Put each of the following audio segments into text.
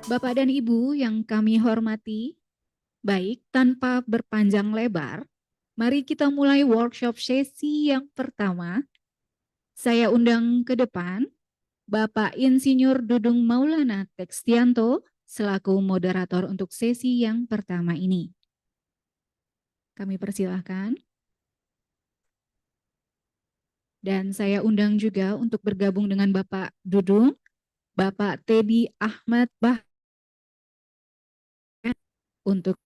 Bapak dan Ibu yang kami hormati, baik tanpa berpanjang lebar, mari kita mulai workshop sesi yang pertama. Saya undang ke depan Bapak Insinyur Dudung Maulana Tekstianto selaku moderator untuk sesi yang pertama ini. Kami persilahkan. Dan saya undang juga untuk bergabung dengan Bapak Dudung, Bapak Teddy Ahmad Bah untuk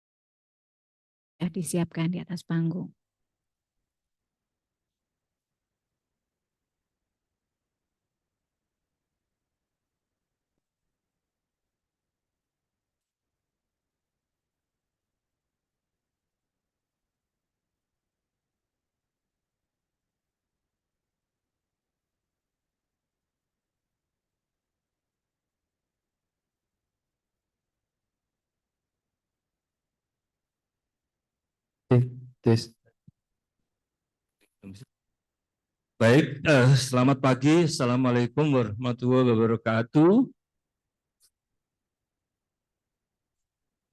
disiapkan di atas panggung. Tes. Baik, selamat pagi. Assalamualaikum warahmatullahi wabarakatuh.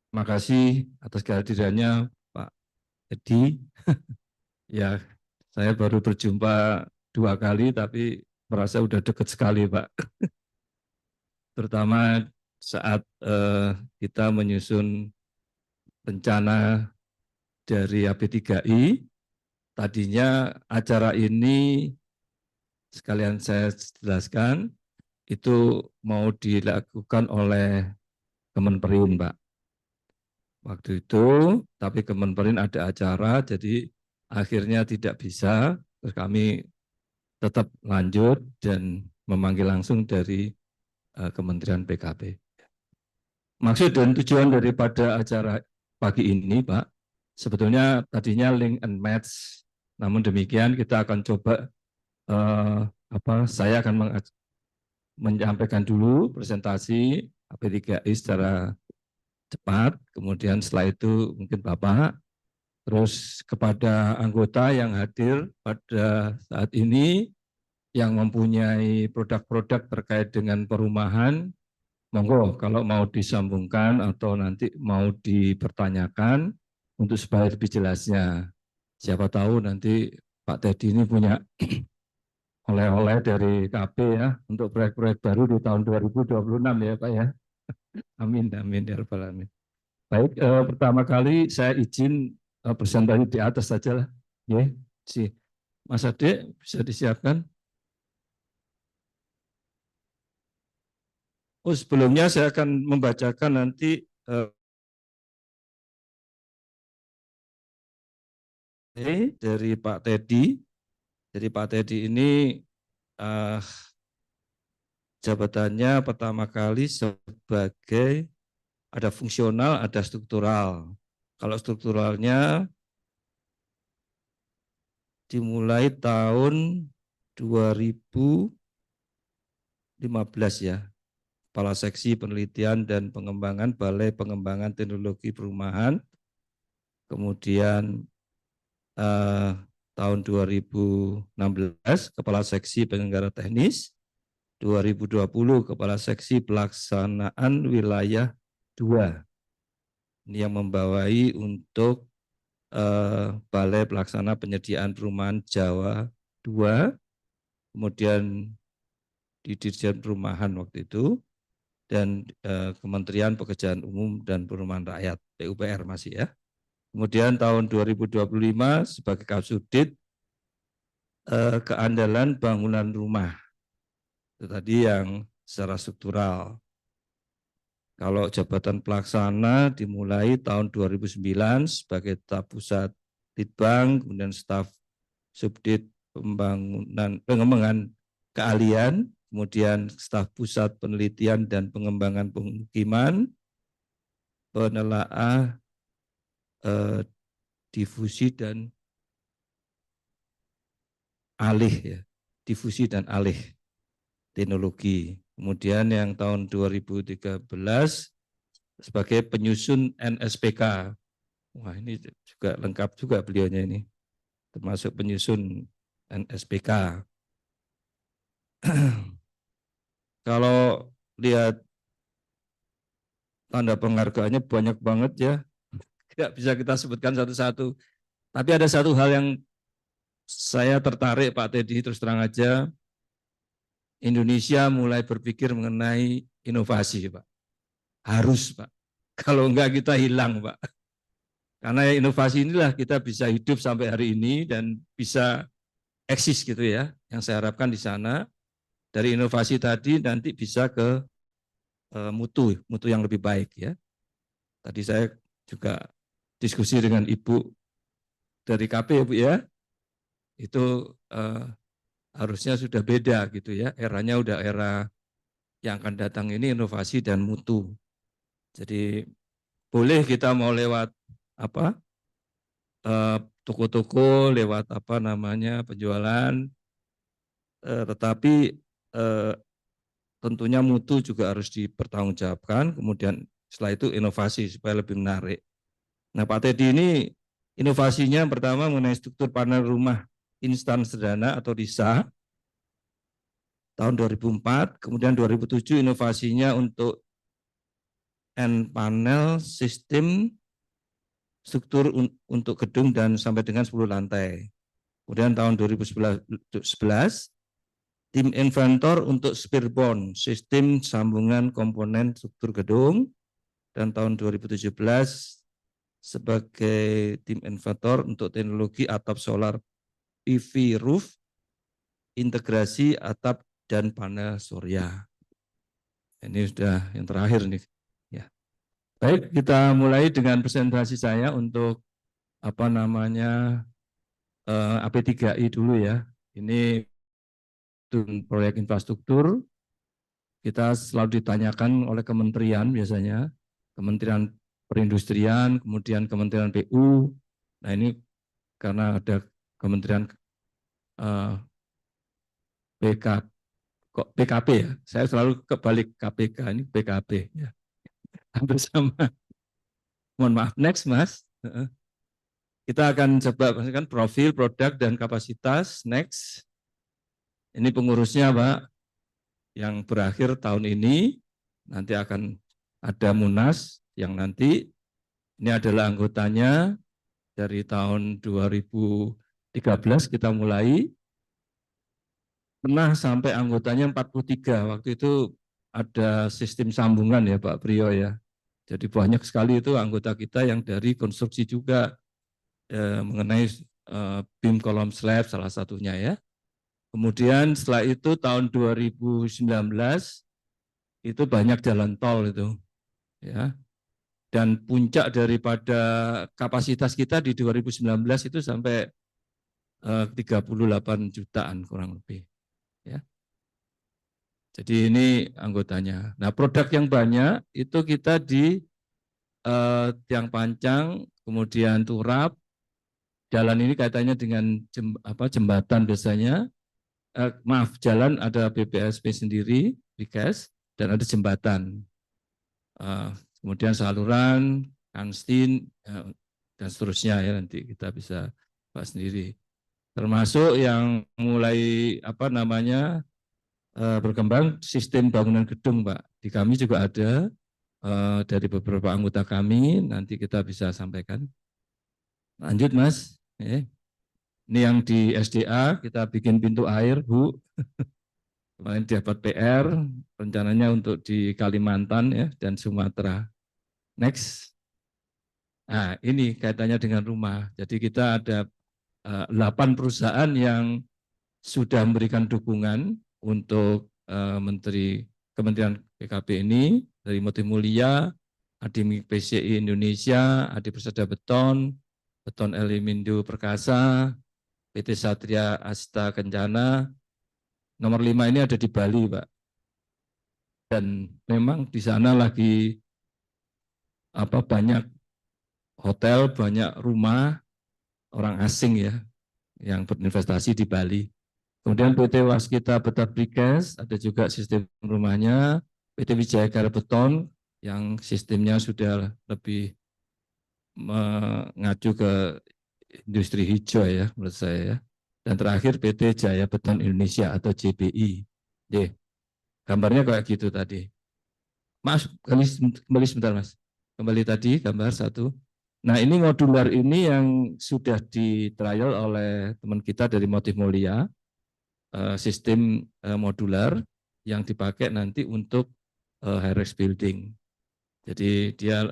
Terima kasih atas kehadirannya Pak Edi. Ya, saya baru berjumpa 2 kali, tapi merasa udah dekat sekali, Pak. Terutama saat kita menyusun rencana dari AP3I. Tadinya acara ini sekalian saya jelaskan itu mau dilakukan oleh Kemenperin, Pak. Waktu itu, tapi Kemenperin ada acara, jadi akhirnya tidak bisa, terus kami tetap lanjut dan memanggil langsung dari Kementerian PKP. Maksud dan tujuan daripada acara pagi ini, Pak, sebetulnya tadinya link and match, namun demikian kita akan coba, saya akan menyampaikan dulu presentasi AP3I secara cepat, kemudian setelah itu mungkin Bapak, terus kepada anggota yang hadir pada saat ini, yang mempunyai produk-produk terkait dengan perumahan, monggo kalau mau disambungkan atau nanti mau dipertanyakan untuk supaya lebih jelasnya. Siapa tahu nanti Pak Teddy ini punya oleh-oleh dari KP ya, untuk proyek-proyek baru di tahun 2026 ya Pak ya. Amin, amin ya rabbal alamin. Baik, pertama kali saya izin presentasi di atas saja lah. Ya, si Mas Ade bisa disiapkan. Oh, sebelumnya saya akan membacakan nanti dari Pak Teddy. Jadi Pak Teddy ini jabatannya pertama kali sebagai ada fungsional, ada struktural. Kalau strukturalnya dimulai tahun 2015 ya. Kepala Seksi Penelitian dan Pengembangan Balai Pengembangan Teknologi Perumahan. Kemudian tahun 2016 Kepala Seksi Penyelenggara Teknis, 2020 Kepala Seksi Pelaksanaan Wilayah 2. Ini yang membawai untuk Balai Pelaksana Penyediaan Perumahan Jawa 2, kemudian di Dirjen Perumahan waktu itu, dan Kementerian Pekerjaan Umum dan Perumahan Rakyat, PUPR masih ya. Kemudian tahun 2025 sebagai Kasubdit keandalan bangunan rumah. Itu tadi yang secara struktural. Kalau jabatan pelaksana dimulai tahun 2009 sebagai staf pusat Litbang, kemudian staf Subdit pengembangan keahlian, kemudian staf pusat penelitian dan pengembangan pemukiman, penelaah, difusi dan alih ya, difusi dan alih teknologi. Kemudian yang tahun 2013 sebagai penyusun NSPK. Wah, ini juga lengkap juga beliaunya ini, termasuk penyusun NSPK. Kalau lihat tanda penghargaannya banyak banget ya. Tidak bisa kita sebutkan satu-satu. Tapi ada satu hal yang saya tertarik Pak Teddy, terus terang aja, Indonesia mulai berpikir mengenai inovasi Pak. Harus Pak. Kalau enggak kita hilang Pak. Karena inovasi inilah kita bisa hidup sampai hari ini dan bisa eksis gitu ya. Yang saya harapkan di sana, dari inovasi tadi nanti bisa ke mutu yang lebih baik ya. Tadi saya juga diskusi dengan Ibu dari KP ya Bu ya, itu harusnya sudah beda gitu ya, eranya udah era yang akan datang ini inovasi dan mutu. Jadi boleh kita mau lewat apa toko-toko, lewat apa namanya penjualan, tetapi tentunya mutu juga harus dipertanggungjawabkan. Kemudian setelah itu inovasi supaya lebih menarik. Nah Pak Teddy ini inovasinya pertama mengenai struktur panel rumah instan sederhana atau DISA tahun 2004, kemudian 2007 inovasinya untuk end panel sistem struktur untuk gedung dan sampai dengan 10 lantai. Kemudian tahun 2011 tim inventor untuk Spearbond sistem sambungan komponen struktur gedung, dan tahun 2017 sebagai tim inventor untuk teknologi atap solar PV roof, integrasi atap dan panel surya. Ini sudah yang terakhir nih. Ya. Baik, kita mulai dengan presentasi saya untuk apa namanya AP3I dulu ya. Ini proyek infrastruktur. Kita selalu ditanyakan oleh kementerian biasanya, Kementerian Perindustrian, kemudian Kementerian PU. Nah ini karena ada Kementerian PK, kok PKP ya, saya selalu kebalik KPK, ini PKP ya, hampir sama. Mohon maaf, next Mas. Kita akan coba pastikan profil, produk, dan kapasitas. Next. Ini pengurusnya Pak, yang berakhir tahun ini, nanti akan ada Munas yang nanti, ini adalah anggotanya dari tahun 2013 kita mulai, pernah sampai anggotanya 43, waktu itu ada sistem sambungan ya Pak Priyo ya, jadi banyak sekali itu anggota kita yang dari konstruksi juga, mengenai beam kolom slab salah satunya ya. Kemudian setelah itu tahun 2019 itu banyak jalan tol itu ya. Dan puncak daripada kapasitas kita di 2019 itu sampai 38 jutaan kurang lebih ya. Jadi ini anggotanya. Nah, produk yang banyak itu kita di tiang pancang, kemudian turap. Jalan ini kaitannya dengan jembatan biasanya. Maaf, jalan ada BPSP sendiri, Bikes, dan ada jembatan. Kemudian saluran, kanstin, dan seterusnya ya, nanti kita bisa bahas sendiri. Termasuk yang mulai berkembang sistem bangunan gedung, Pak. Di kami juga ada dari beberapa anggota kami, nanti kita bisa sampaikan. Lanjut Mas. Ini yang di SDA, kita bikin pintu air, Bu. Kemarin dapat PR, rencananya untuk di Kalimantan ya dan Sumatera. Next. Nah, ini kaitannya dengan rumah. Jadi kita ada 8 perusahaan yang sudah memberikan dukungan untuk Kementerian PKP ini, dari Moti Mulia, Adimi PCI Indonesia, Adi Persada Beton, Beton Elimindo Perkasa, PT Satria Asta Kencana. Nomor 5 ini ada di Bali, Pak. Dan memang di sana lagi banyak hotel, banyak rumah orang asing ya yang berinvestasi di Bali. Kemudian PT Waskita Beton Precast, ada juga sistem rumahnya. PT Wijaya Karya Beton yang sistemnya sudah lebih mengacu ke industri hijau ya menurut saya ya. Dan terakhir PT Jaya Beton Indonesia atau JBI. Gambarnya kayak gitu tadi. Mas, kembali sebentar Mas. Kembali tadi gambar 1. Nah ini modular ini yang sudah di trial oleh teman kita dari Motif Mulia, sistem modular yang dipakai nanti untuk high-rise building. Jadi dia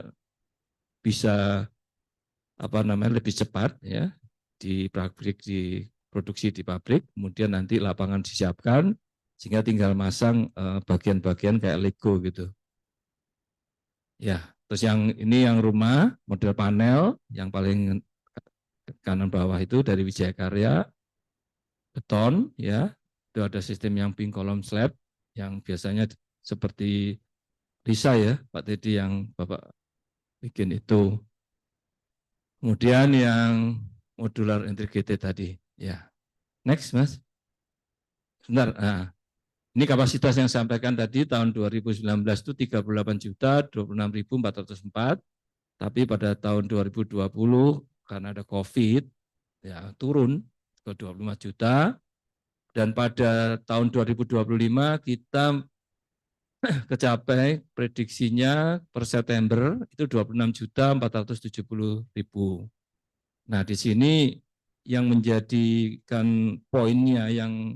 bisa lebih cepat ya di pabrik, diproduksi di pabrik, kemudian nanti lapangan disiapkan sehingga tinggal masang bagian-bagian kayak Lego gitu. Ya, terus yang ini yang rumah model panel yang paling kanan bawah itu dari Wijaya Karya, beton ya. Itu ada sistem yang beam column slab yang biasanya seperti Risa ya, Pak Teddy yang Bapak bikin itu. Kemudian yang modular integrated tadi ya. Next, Mas. Sebentar. Nah, ini kapasitas yang saya sampaikan tadi tahun 2019 itu 38.026.404, tapi pada tahun 2020 karena ada COVID ya turun ke 25 juta, dan pada tahun 2025 kita kecapai prediksinya per September itu 26.470.000. Nah, di sini yang menjadikan poinnya yang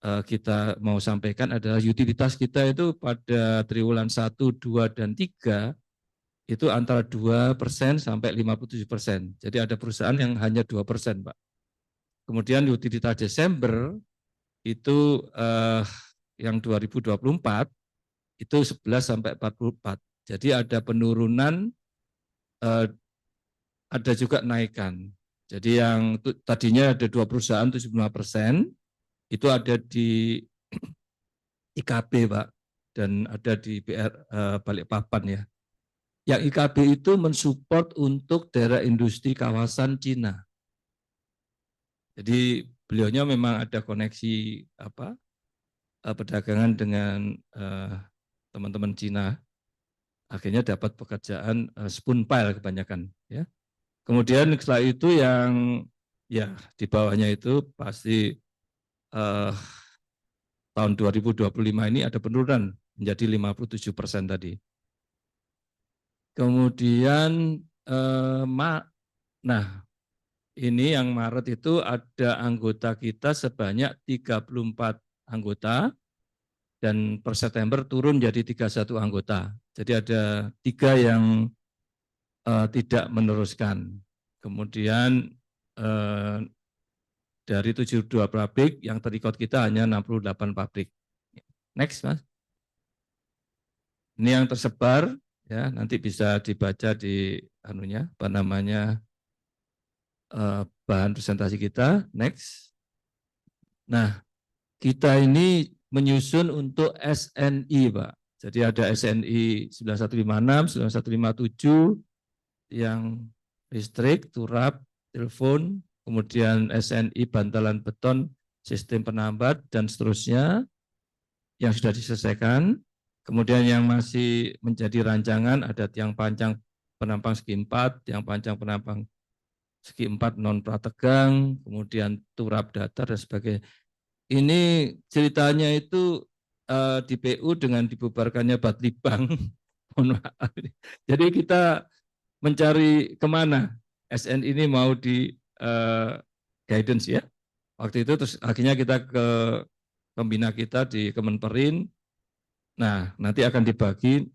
kita mau sampaikan adalah utilitas kita itu pada triwulan 1, 2, dan 3 itu antara 2% sampai 57%. Jadi ada perusahaan yang hanya 2%, Pak. Kemudian utilitas Desember itu yang 2024 itu 11 sampai 44. Jadi ada penurunan, ada juga naikan. Jadi yang tadinya ada 2 perusahaan 75%, itu ada di IKB, Pak, dan ada di BR Balikpapan ya. Yang IKB itu mensupport untuk daerah industri kawasan Cina. Jadi beliaunya memang ada koneksi perdagangan dengan teman-teman Cina. Akhirnya dapat pekerjaan spoon pile kebanyakan ya. Kemudian setelah itu yang ya di bawahnya itu pasti tahun 2025 ini ada penurunan menjadi 57% tadi. Kemudian nah ini yang Maret itu ada anggota kita sebanyak 34 anggota, dan per September turun jadi 31 anggota. Jadi ada 3 yang tidak meneruskan. Kemudian dari 72 pabrik yang terikut kita hanya 68 pabrik. Next, Mas. Ini yang tersebar ya, nanti bisa dibaca di bahan presentasi kita. Next. Nah, kita ini menyusun untuk SNI, Pak. Jadi ada SNI 9156, 9157 yang listrik, turap, telepon, kemudian SNI bantalan beton, sistem penambat, dan seterusnya yang sudah diselesaikan. Kemudian yang masih menjadi rancangan ada tiang panjang penampang segi 4, tiang panjang penampang segi 4 non prategang, kemudian turap datar dan sebagainya. Ini ceritanya itu di PU dengan dibubarkannya Batlibang. Mohon maaf. Jadi kita mencari kemana SN ini mau di guidance ya. Waktu itu terus akhirnya kita ke pembina kita di Kemenperin. Nah, nanti akan dibagi,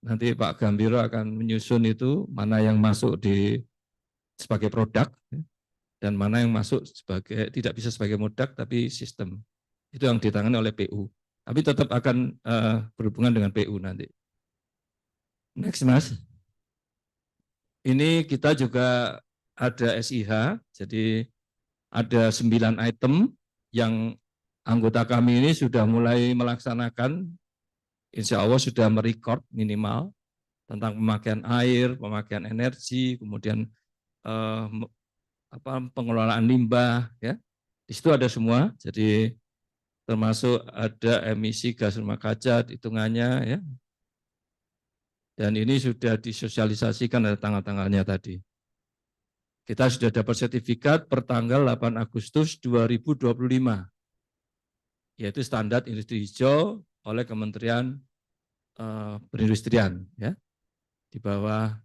nanti Pak Gambiro akan menyusun itu mana yang masuk sebagai produk dan mana yang masuk tidak bisa sebagai produk tapi sistem. Itu yang ditangani oleh PU. Tapi tetap akan berhubungan dengan PU nanti. Next, Mas. Ini kita juga ada SIH, jadi ada 9 item yang anggota kami ini sudah mulai melaksanakan, insya Allah sudah merekod minimal tentang pemakaian air, pemakaian energi, kemudian pengelolaan limbah, ya. Di situ ada semua, jadi termasuk ada emisi gas rumah kaca, hitungannya, ya. Dan ini sudah disosialisasikan, ada tanggal-tanggalnya tadi. Kita sudah dapat sertifikat per tanggal 8 Agustus 2025, yaitu standar industri hijau oleh Kementerian perindustrian ya, di bawah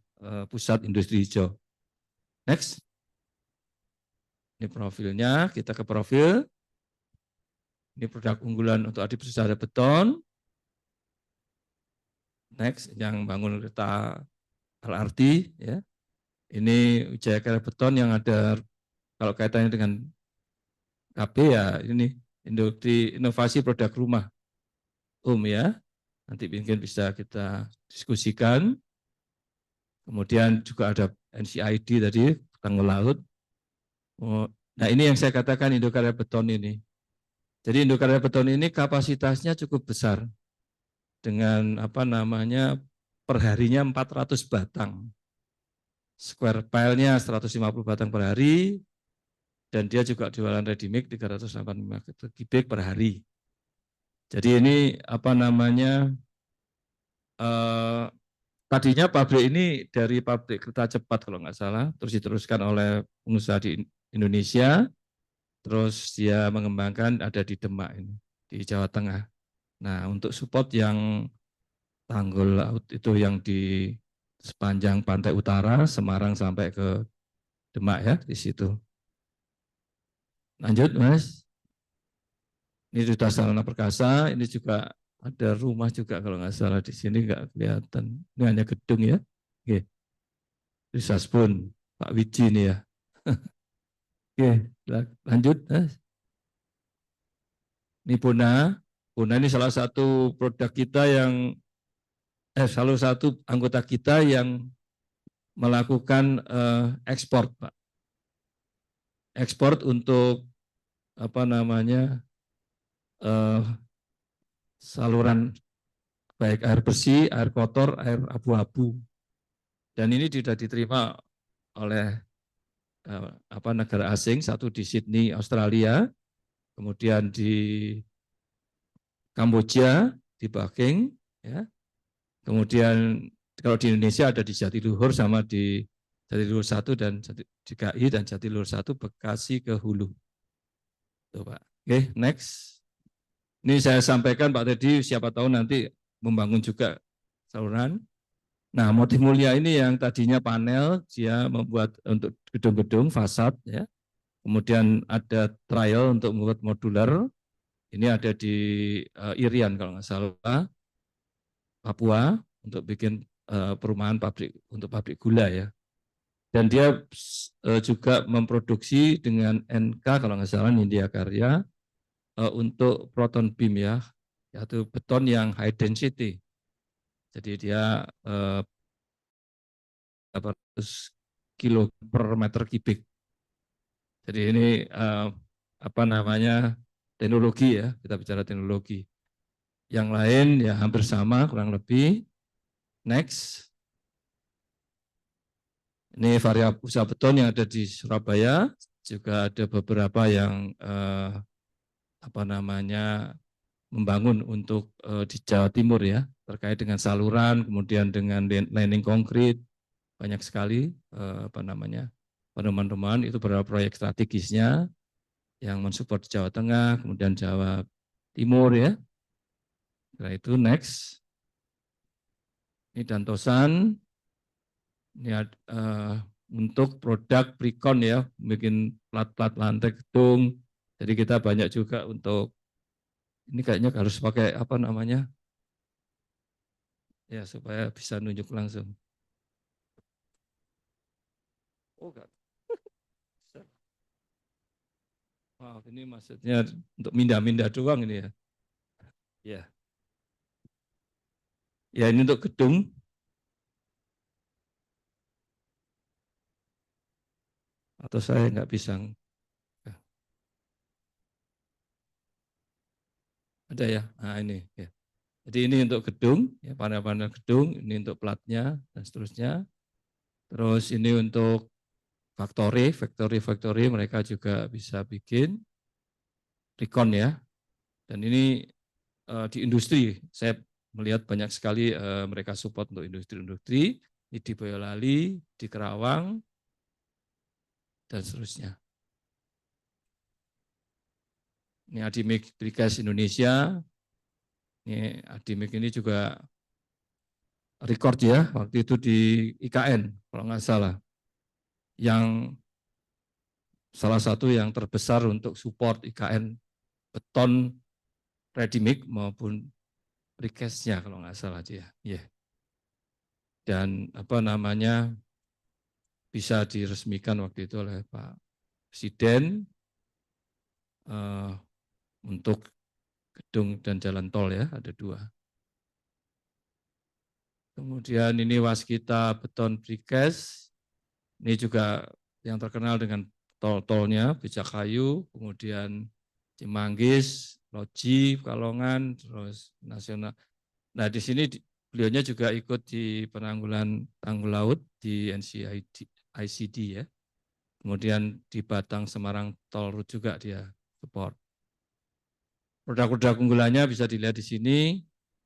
pusat industri hijau. Next. Ini profilnya, kita ke profil. Ini produk unggulan untuk adik bersada beton. Next, yang bangun kereta LRT ya. Ini Wijaya Karya Beton yang ada kalau kaitannya dengan KB ya ini industri inovasi produk rumah ya. Nanti mungkin bisa kita diskusikan. Kemudian juga ada NCID tadi, Tanggul Laut. Nah ini yang saya katakan Indokarya Beton ini. Jadi Indokarya Beton ini kapasitasnya cukup besar dengan perharinya 400 batang. Square pile-nya 150 batang per hari, dan dia juga jualan ready mix 385 kubik per hari. Jadi ini tadinya pabrik ini dari pabrik kereta cepat kalau nggak salah, terus diteruskan oleh pengusaha di Indonesia, terus dia mengembangkan ada di Demak ini, di Jawa Tengah. Nah untuk support yang tanggul laut itu yang di sepanjang pantai utara, Semarang sampai ke Demak ya, di situ. Lanjut Mas. Ini sudah sarana perkasa, ini juga ada rumah juga kalau nggak salah di sini nggak kelihatan. Ini hanya gedung ya. Oke. Risaspun, Pak Wiji ini ya. Oke, lanjut Mas. Ini Puna. Puna ini salah satu produk kita yang salah satu anggota kita yang melakukan ekspor, Pak. Ekspor untuk saluran baik air bersih, air kotor, air abu-abu. Dan ini sudah diterima oleh negara asing, satu di Sydney, Australia, kemudian di Kamboja, di Peking, ya. Kemudian kalau di Indonesia ada di Jatiluhur sama di Jatiluhur 1 dan DKI dan Jatiluhur 1 Bekasi ke Hulu. Tuh, Pak. Oke, next. Ini saya sampaikan Pak Teddy, siapa tahu nanti membangun juga saluran. Nah, motif mulia ini yang tadinya panel, dia membuat untuk gedung-gedung, fasad, ya. Kemudian ada trial untuk membuat modular. Ini ada di Irian kalau nggak salah, Papua, untuk bikin perumahan pabrik untuk pabrik gula ya. Dan dia juga memproduksi dengan NK kalau nggak salah Nindya Karya untuk proton beam ya, yaitu beton yang high density. Jadi dia 800 kilo per meter kubik. Jadi ini teknologi ya, kita bicara teknologi. Yang lain ya hampir sama kurang lebih. Next. Ini Varia Usaha Beton yang ada di Surabaya, juga ada beberapa yang membangun untuk di Jawa Timur ya, terkait dengan saluran, kemudian dengan landing konkrit, banyak sekali penemuan-penemuan itu beberapa proyek strategisnya yang mensupport Jawa Tengah, kemudian Jawa Timur ya. Setelah itu next. Ini Dantosan. Ini untuk produk precon ya, bikin plat-plat lantai gedung. Jadi kita banyak juga untuk ini kayaknya harus pakai ya supaya bisa nunjuk langsung. Oh enggak. Wow, ini maksudnya untuk mindah-mindah doang ini ya. Ya. Ya ini untuk gedung. Atau saya nggak bisa. Ada ya. Nah ini ya. Jadi ini untuk gedung, ya panel-panel gedung, ini untuk platnya dan seterusnya. Terus ini untuk factory mereka juga bisa bikin recon ya. Dan ini di industri, saya melihat banyak sekali mereka support untuk industri-industri di Boyolali, di Kerawang, dan seterusnya. Ini Adimik Brigas Indonesia. Ini Adimik ini juga record ya, waktu itu di IKN kalau nggak salah, yang salah satu yang terbesar untuk support IKN beton ready mix maupun precast-nya kalau nggak salah dia. Yeah. Dan apa namanya bisa diresmikan waktu itu oleh Pak Presiden untuk gedung dan jalan tol ya, ada 2. Kemudian ini waskita beton precast, ini juga yang terkenal dengan tol-tolnya, Becakayu, kemudian Cimanggis, Loji, Pekalongan, terus Nasional. Nah di sini beliaunya juga ikut di penanggulan tanggul laut di NCICD ya. Kemudian di Batang Semarang Tol Road juga dia support. Produk-produk unggulannya bisa dilihat di sini.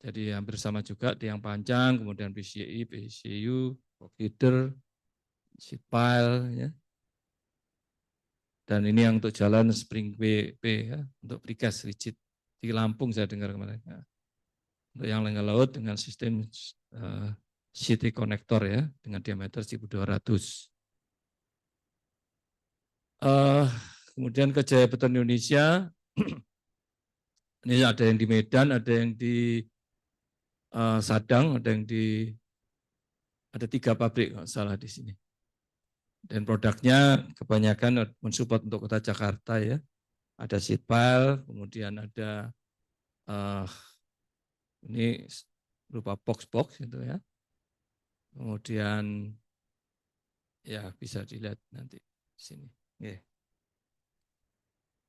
Jadi hampir sama juga tiang panjang, kemudian PCI, PCU, feeder, sheet pile, ya. Dan ini yang untuk jalan spring P ya, untuk precast rigid di Lampung saya dengar kemarin. Ya. Untuk yang lengah laut dengan sistem city connector ya, dengan diameter 1.200. Kemudian ke Jaya Beton Indonesia, ini ada yang di Medan, ada yang di Sadang, ada 3 pabrik kalau salah di sini. Dan produknya kebanyakan mensupport untuk kota Jakarta ya. Ada sheet pile, kemudian ada ini berupa box-box itu ya. Kemudian ya bisa dilihat nanti di sini. Yeah.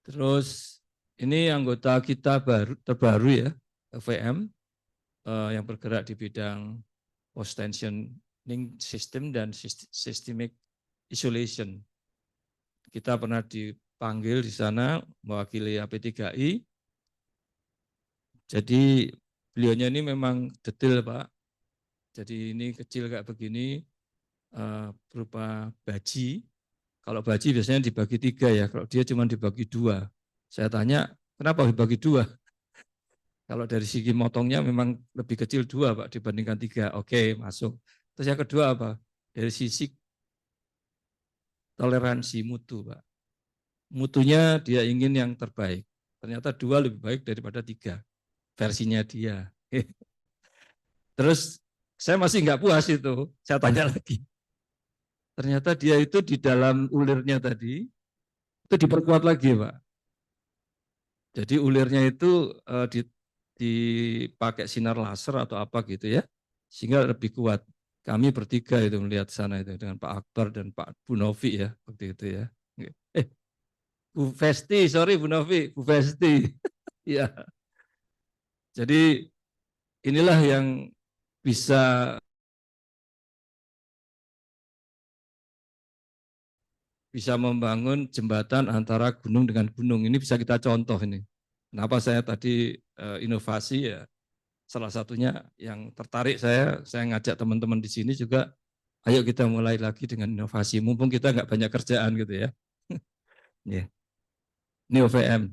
Terus ini anggota kita terbaru ya, FVM yang bergerak di bidang post tensioning system dan systemic isolation. Kita pernah dipanggil di sana mewakili AP3I. Jadi beliaunya ini memang detail Pak. Jadi ini kecil kayak begini berupa baji. Kalau baji biasanya dibagi 3 ya, kalau dia cuma dibagi 2. Saya tanya, kenapa dibagi 2? Kalau dari segi motongnya memang lebih kecil 2 Pak dibandingkan 3. Oke, masuk. Terus yang kedua apa? Dari sisi toleransi mutu Pak. Mutunya dia ingin yang terbaik. Ternyata 2 lebih baik daripada 3 versinya dia. Terus saya masih nggak puas itu. Saya tanya lagi. Ternyata dia itu di dalam ulirnya tadi itu diperkuat lagi Pak. Jadi ulirnya itu dipakai sinar laser atau apa gitu ya, sehingga lebih kuat. Kami bertiga itu melihat sana itu dengan Pak Akbar dan Pak Bu Novi ya waktu itu ya. Bu Festi, sorry Bu Novi, Bu Festi. Ya. Jadi inilah yang bisa membangun jembatan antara gunung dengan gunung. Ini bisa kita contoh ini. Kenapa saya tadi inovasi ya, salah satunya yang tertarik saya ngajak teman-teman di sini juga, ayo kita mulai lagi dengan inovasi, mumpung kita nggak banyak kerjaan gitu ya. Yeah. Ini OVM.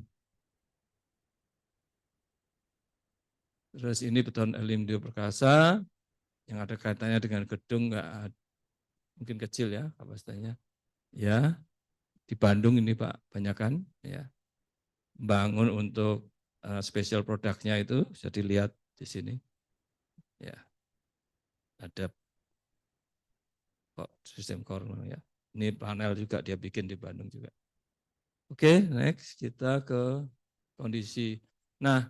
Terus ini beton Elimdo Perkasa, yang ada kaitannya dengan gedung nggak mungkin kecil ya kapasitasnya. Ya, di Bandung ini Pak, banyak kan ya. Bangun untuk special produknya itu bisa dilihat di sini. Ya. Ada sistem corner ya. Ini panel juga dia bikin di Bandung juga. Oke, next kita ke kondisi. Nah,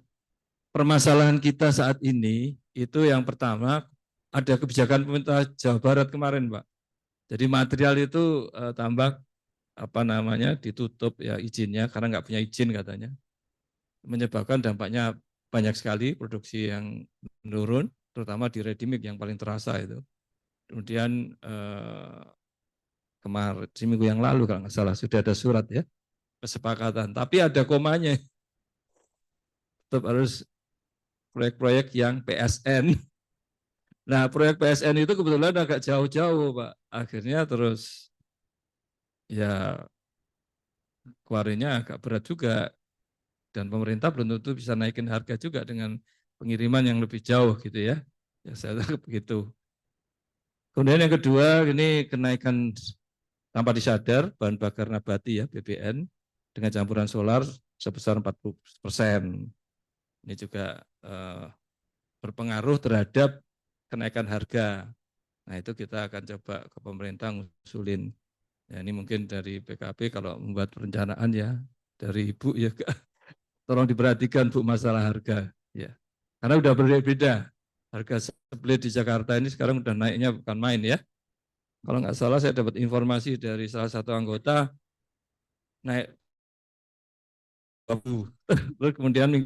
permasalahan kita saat ini itu yang pertama ada kebijakan pemerintah Jawa Barat kemarin, Pak. Jadi material itu tambak apa namanya ditutup ya izinnya karena nggak punya izin katanya, menyebabkan dampaknya banyak sekali produksi yang menurun, terutama di ready mix yang paling terasa itu. Kemudian kemarin seminggu yang lalu kalau nggak salah sudah ada surat ya kesepakatan, tapi ada komanya, tetap harus proyek-proyek yang PSN. Nah, proyek PSN itu kebetulan agak jauh-jauh, Pak. Akhirnya terus ya keluarnya agak berat juga. Dan pemerintah belum tentu bisa naikin harga juga dengan pengiriman yang lebih jauh gitu ya. Ya, saya tangkap begitu. Kemudian yang kedua, ini kenaikan tanpa disadar bahan bakar nabati ya, BBN, dengan campuran solar sebesar 40%. Ini juga berpengaruh terhadap kenaikan harga. Nah, itu kita akan coba ke pemerintah ngusulin. Ya, ini mungkin dari PKB kalau membuat perencanaan ya, dari Ibu ya, tolong diperhatikan Bu masalah harga. Ya, karena udah berbeda. Harga split di Jakarta ini sekarang udah naiknya bukan main ya. Kalau nggak salah saya dapat informasi dari salah satu anggota naik 20. Terus kemudian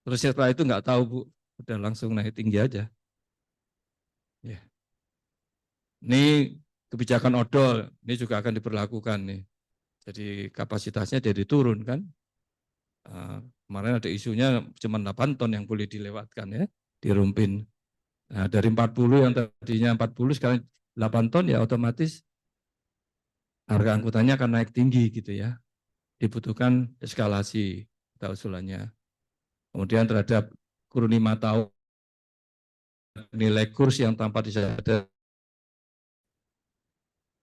terus setelah itu nggak tahu Bu, udah langsung naik tinggi aja. Ya. Ini kebijakan odol, ini juga akan diberlakukan nih. Jadi kapasitasnya jadi turun kan. Kemarin ada isunya cuma 8 ton yang boleh dilewatkan ya, di Rumpin. Nah, dari 40 yang tadinya 40 sekarang 8 ton ya otomatis harga angkutannya akan naik tinggi gitu ya. Dibutuhkan eskalasi kita usulannya. Kemudian terhadap kurun 5 tahun nilai kurs yang tanpa disadari.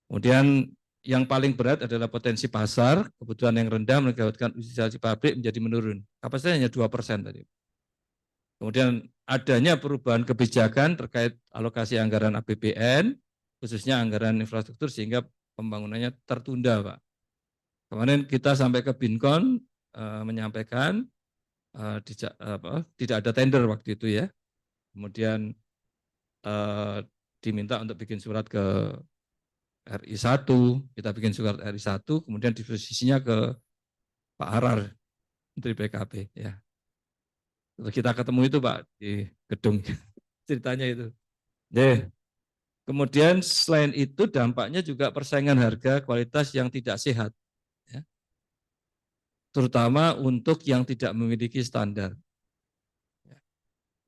Kemudian yang paling berat adalah potensi pasar, kebutuhan yang rendah mengakibatkan utilisasi pabrik menjadi menurun. Kapasitasnya hanya 2% tadi. Kemudian adanya perubahan kebijakan terkait alokasi anggaran APBN, khususnya anggaran infrastruktur sehingga pembangunannya tertunda, Pak. Kemarin kita sampai ke Binkon menyampaikan tidak ada tender waktu itu ya. Kemudian diminta untuk bikin surat ke RI1, kita bikin surat RI1, kemudian disposisinya ke Pak Harar, Menteri PKP. Ya. Terus kita ketemu itu Pak di gedung ceritanya itu. Ya. Kemudian selain itu dampaknya juga persaingan harga kualitas yang tidak sehat, ya. Terutama untuk yang tidak memiliki standar. Ya.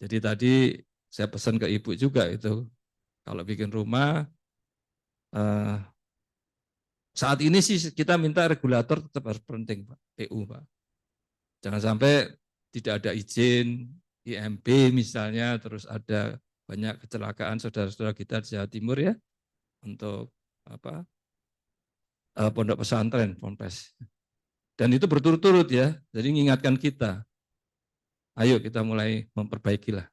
Jadi tadi saya pesan ke Ibu juga itu, kalau bikin rumah, saat ini sih kita minta regulator tetap harus penting, Pak, PU, Pak. Jangan sampai tidak ada izin, IMB misalnya, terus ada banyak kecelakaan saudara-saudara kita di Jawa Timur ya, untuk apa pondok pesantren, ponpes. Dan itu berturut-turut ya, jadi mengingatkan kita, ayo kita mulai memperbaikilah.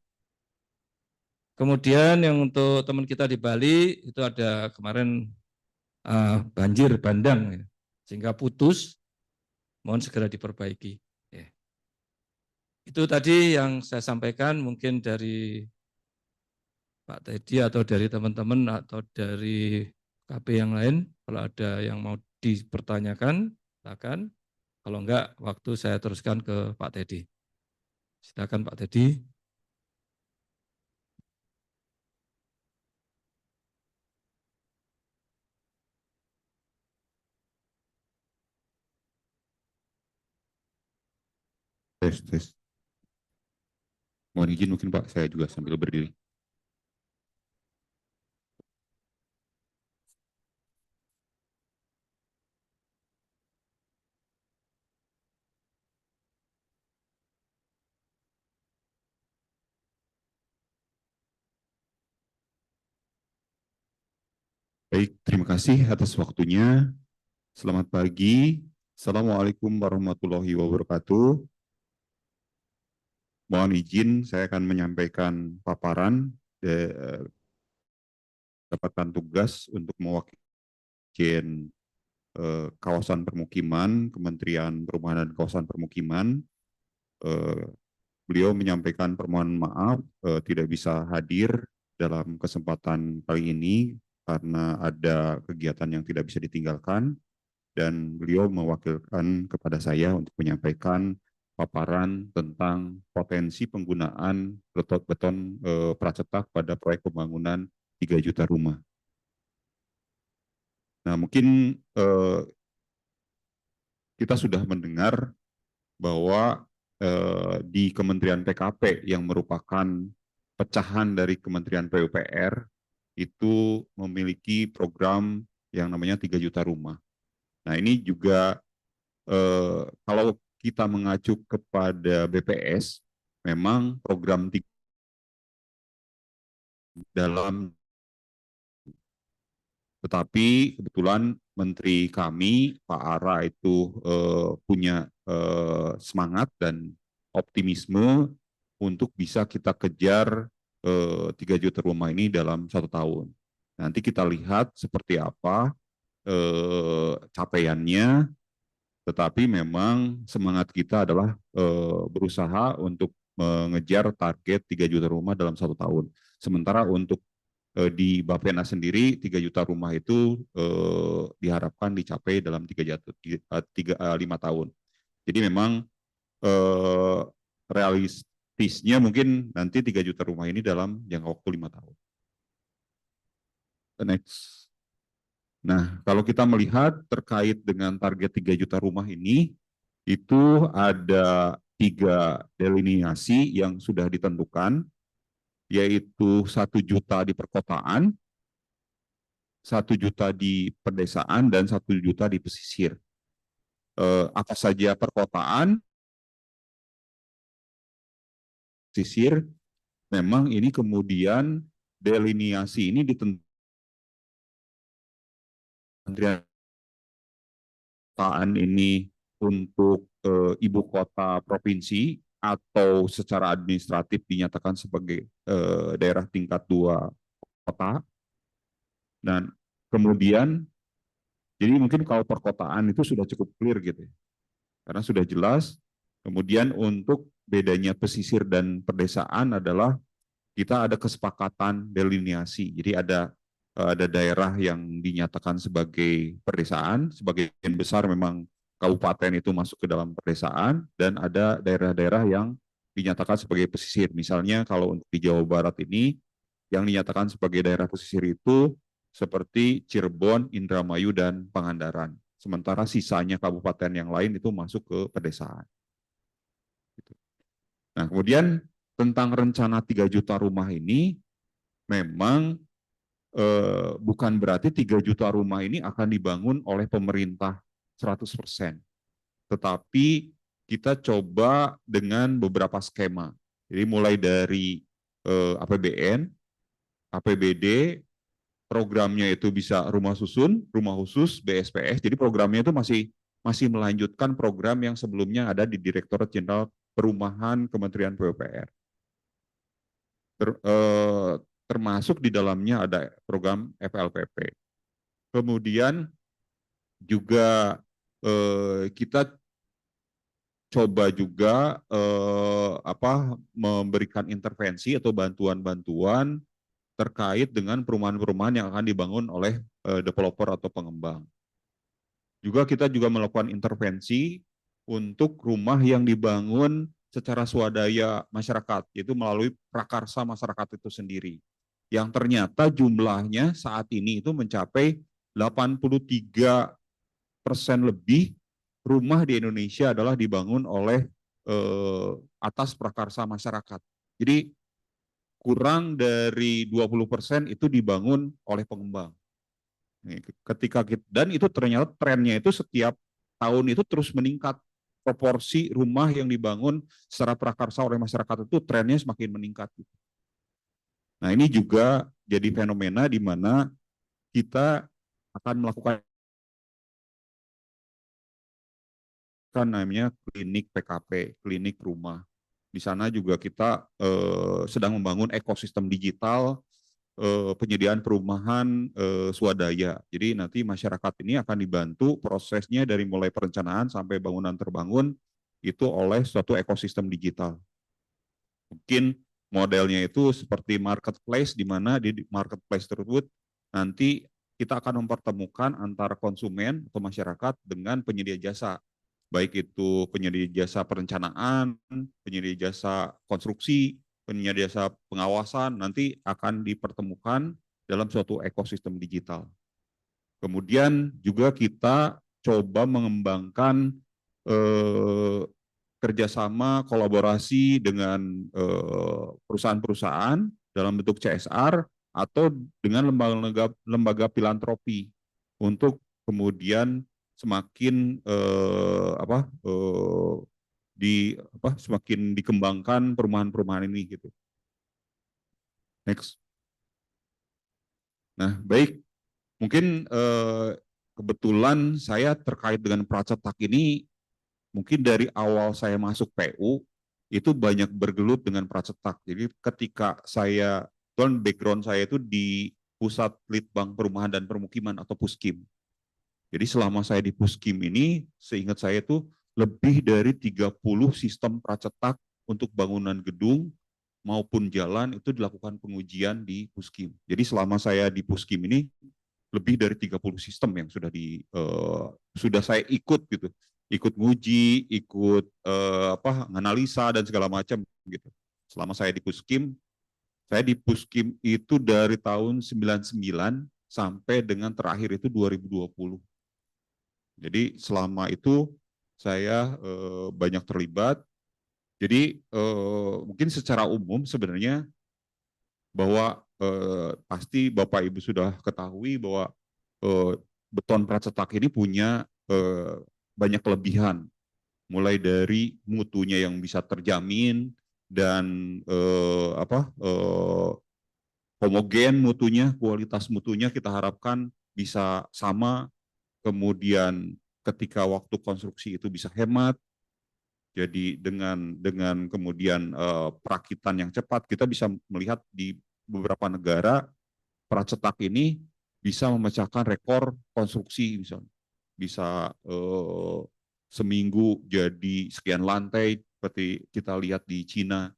Kemudian yang untuk teman kita di Bali, itu ada kemarin banjir bandang, ya, sehingga putus, mohon segera diperbaiki. Ya. Itu tadi yang saya sampaikan, mungkin dari Pak Teddy atau dari teman-teman atau dari KP yang lain, kalau ada yang mau dipertanyakan, silakan. Kalau enggak, waktu saya teruskan ke Pak Teddy. Silakan Pak Teddy. Tes, tes. Mohon izin mungkin Pak, saya juga sambil berdiri. Baik, terima kasih atas waktunya. Selamat pagi. Assalamualaikum warahmatullahi wabarakatuh. Mohon izin, saya akan menyampaikan paparan, dapatkan tugas untuk mewakili kawasan permukiman, Kementerian Perumahan dan Kawasan Permukiman. Beliau menyampaikan permohonan maaf tidak bisa hadir dalam kesempatan kali ini karena ada kegiatan yang tidak bisa ditinggalkan, dan beliau mewakilkan kepada saya untuk menyampaikan paparan tentang potensi penggunaan beton pracetak pada proyek pembangunan 3 juta rumah. Nah, mungkin kita sudah mendengar bahwa di Kementerian PKP yang merupakan pecahan dari Kementerian PUPR itu memiliki program yang namanya 3 juta rumah. Nah, ini juga kalau kita mengacu kepada BPS, memang program dalam, tetapi kebetulan Menteri kami Pak Ara itu punya semangat dan optimisme untuk bisa kita kejar 3 juta rumah ini dalam 1 tahun. Nanti kita lihat seperti apa capaiannya, tetapi memang semangat kita adalah berusaha untuk mengejar target 3 juta rumah dalam 1 tahun. Sementara untuk di Bapena sendiri 3 juta rumah itu diharapkan dicapai dalam 5 tahun. Jadi memang realistisnya mungkin nanti 3 juta rumah ini dalam jangka waktu 5 tahun. Next. Nah, kalau kita melihat terkait dengan target 3 juta rumah ini, itu ada 3 delineasi yang sudah ditentukan, yaitu 1 juta di perkotaan, 1 juta di pedesaan, dan 1 juta di pesisir. Apa saja perkotaan, pesisir, memang ini kemudian delineasi ini ditentukan Kementerian ini untuk ibu kota provinsi atau secara administratif dinyatakan sebagai daerah tingkat 2 kota. Dan kemudian, jadi mungkin kalau perkotaan itu sudah cukup clear gitu ya, karena sudah jelas. Kemudian untuk bedanya pesisir dan pedesaan adalah kita ada kesepakatan delineasi. Jadi ada daerah yang dinyatakan sebagai pedesaan, sebagian besar memang kabupaten itu masuk ke dalam pedesaan, dan ada daerah-daerah yang dinyatakan sebagai pesisir. Misalnya kalau untuk di Jawa Barat ini, yang dinyatakan sebagai daerah pesisir itu seperti Cirebon, Indramayu, dan Pangandaran. Sementara sisanya kabupaten yang lain itu masuk ke pedesaan. Nah, kemudian tentang rencana 3 juta rumah ini, memang bukan berarti 3 juta rumah ini akan dibangun oleh pemerintah 100%. Tetapi kita coba dengan beberapa skema. Jadi mulai dari APBN, APBD, programnya itu bisa rumah susun, rumah khusus, BSPS. Jadi programnya itu masih melanjutkan program yang sebelumnya ada di Direktorat Jenderal Perumahan Kementerian PUPR. Termasuk di dalamnya ada program FLPP. Kemudian juga kita coba juga memberikan intervensi atau bantuan-bantuan terkait dengan perumahan-perumahan yang akan dibangun oleh developer atau pengembang. Juga kita juga melakukan intervensi untuk rumah yang dibangun secara swadaya masyarakat, yaitu melalui prakarsa masyarakat itu sendiri. Yang ternyata jumlahnya saat ini itu mencapai 83% lebih rumah di Indonesia adalah dibangun oleh atas prakarsa masyarakat. Jadi kurang dari 20% itu dibangun oleh pengembang. Dan itu ternyata trennya itu setiap tahun itu terus meningkat. Proporsi rumah yang dibangun secara prakarsa oleh masyarakat itu trennya semakin meningkat. Nah, ini juga jadi fenomena di mana kita akan melakukan namanya klinik PKP, klinik rumah. Di sana juga kita sedang membangun ekosistem digital penyediaan perumahan swadaya. Jadi nanti masyarakat ini akan dibantu prosesnya dari mulai perencanaan sampai bangunan terbangun itu oleh suatu ekosistem digital. Mungkin modelnya itu seperti marketplace, di mana di marketplace tersebut nanti kita akan mempertemukan antara konsumen atau masyarakat dengan penyedia jasa. Baik itu penyedia jasa perencanaan, penyedia jasa konstruksi, penyedia jasa pengawasan, nanti akan dipertemukan dalam suatu ekosistem digital. Kemudian juga kita coba mengembangkan kerjasama kolaborasi dengan perusahaan-perusahaan dalam bentuk CSR atau dengan lembaga filantropi untuk kemudian semakin semakin dikembangkan perumahan-perumahan ini gitu. Next. Nah, baik, mungkin kebetulan saya terkait dengan pracetak ini, mungkin dari awal saya masuk PU, itu banyak bergelut dengan pracetak. Jadi ketika saya, background saya itu di Pusat Litbang Perumahan dan Permukiman atau Puskim. Jadi selama saya di Puskim ini, seingat saya itu lebih dari 30 sistem pracetak untuk bangunan gedung maupun jalan itu dilakukan pengujian di Puskim. Jadi selama saya di Puskim ini lebih dari 30 sistem yang sudah saya ikut gitu. Ikut nguji, ikut analisa dan segala macam gitu. Selama saya di Puskim itu dari tahun 99 sampai dengan terakhir itu 2020. Jadi selama itu saya banyak terlibat. Jadi mungkin secara umum sebenarnya bahwa pasti Bapak Ibu sudah ketahui bahwa beton pracetak ini punya banyak kelebihan, mulai dari mutunya yang bisa terjamin dan homogen mutunya, kualitas mutunya kita harapkan bisa sama. Kemudian ketika waktu konstruksi itu bisa hemat, jadi dengan kemudian perakitan yang cepat, kita bisa melihat di beberapa negara pracetak ini bisa memecahkan rekor konstruksi, misalnya bisa seminggu jadi sekian lantai seperti kita lihat di Cina.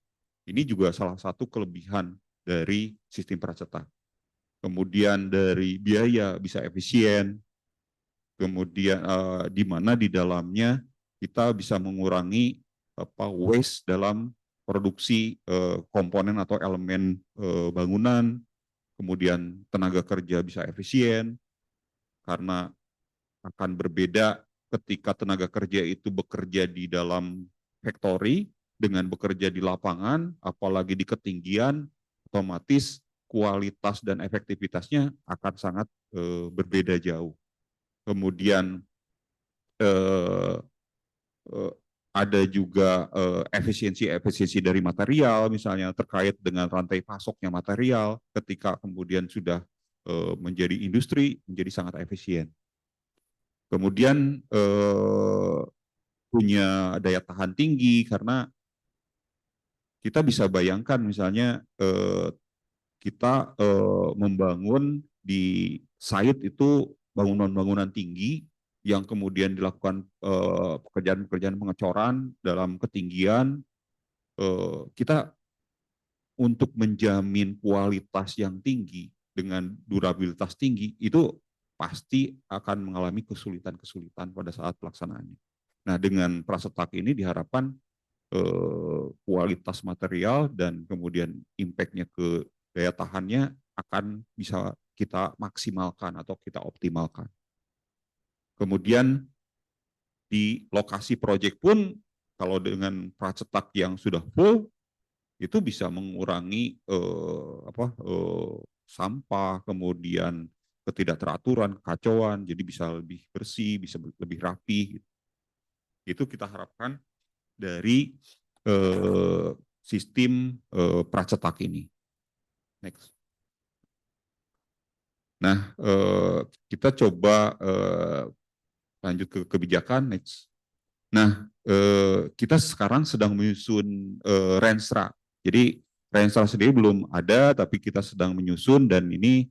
Ini juga salah satu kelebihan dari sistem pracetak. Kemudian dari biaya bisa efisien, kemudian di mana di dalamnya kita bisa mengurangi waste dalam produksi komponen atau elemen bangunan, kemudian tenaga kerja bisa efisien, karena akan berbeda ketika tenaga kerja itu bekerja di dalam factory dengan bekerja di lapangan, apalagi di ketinggian, otomatis kualitas dan efektivitasnya akan sangat berbeda jauh. Kemudian ada juga efisiensi dari material, misalnya terkait dengan rantai pasoknya material, ketika kemudian sudah menjadi industri, menjadi sangat efisien. Kemudian punya daya tahan tinggi, karena kita bisa bayangkan misalnya kita membangun di site itu bangunan-bangunan tinggi yang kemudian dilakukan pekerjaan-pekerjaan pengecoran dalam ketinggian, kita untuk menjamin kualitas yang tinggi dengan durabilitas tinggi itu pasti akan mengalami kesulitan-kesulitan pada saat pelaksanaannya. Nah, dengan pracetak ini diharapkan kualitas material dan kemudian impact-nya ke daya tahannya akan bisa kita maksimalkan atau kita optimalkan. Kemudian di lokasi proyek pun kalau dengan pracetak yang sudah full itu bisa mengurangi sampah, kemudian ketidakteraturan, kekacauan, jadi bisa lebih bersih, bisa lebih rapi. Itu kita harapkan dari sistem pracetak ini. Next. Nah, kita coba lanjut ke kebijakan. Next. Nah, kita sekarang sedang menyusun Renstra. Jadi Renstra sendiri belum ada, tapi kita sedang menyusun, dan ini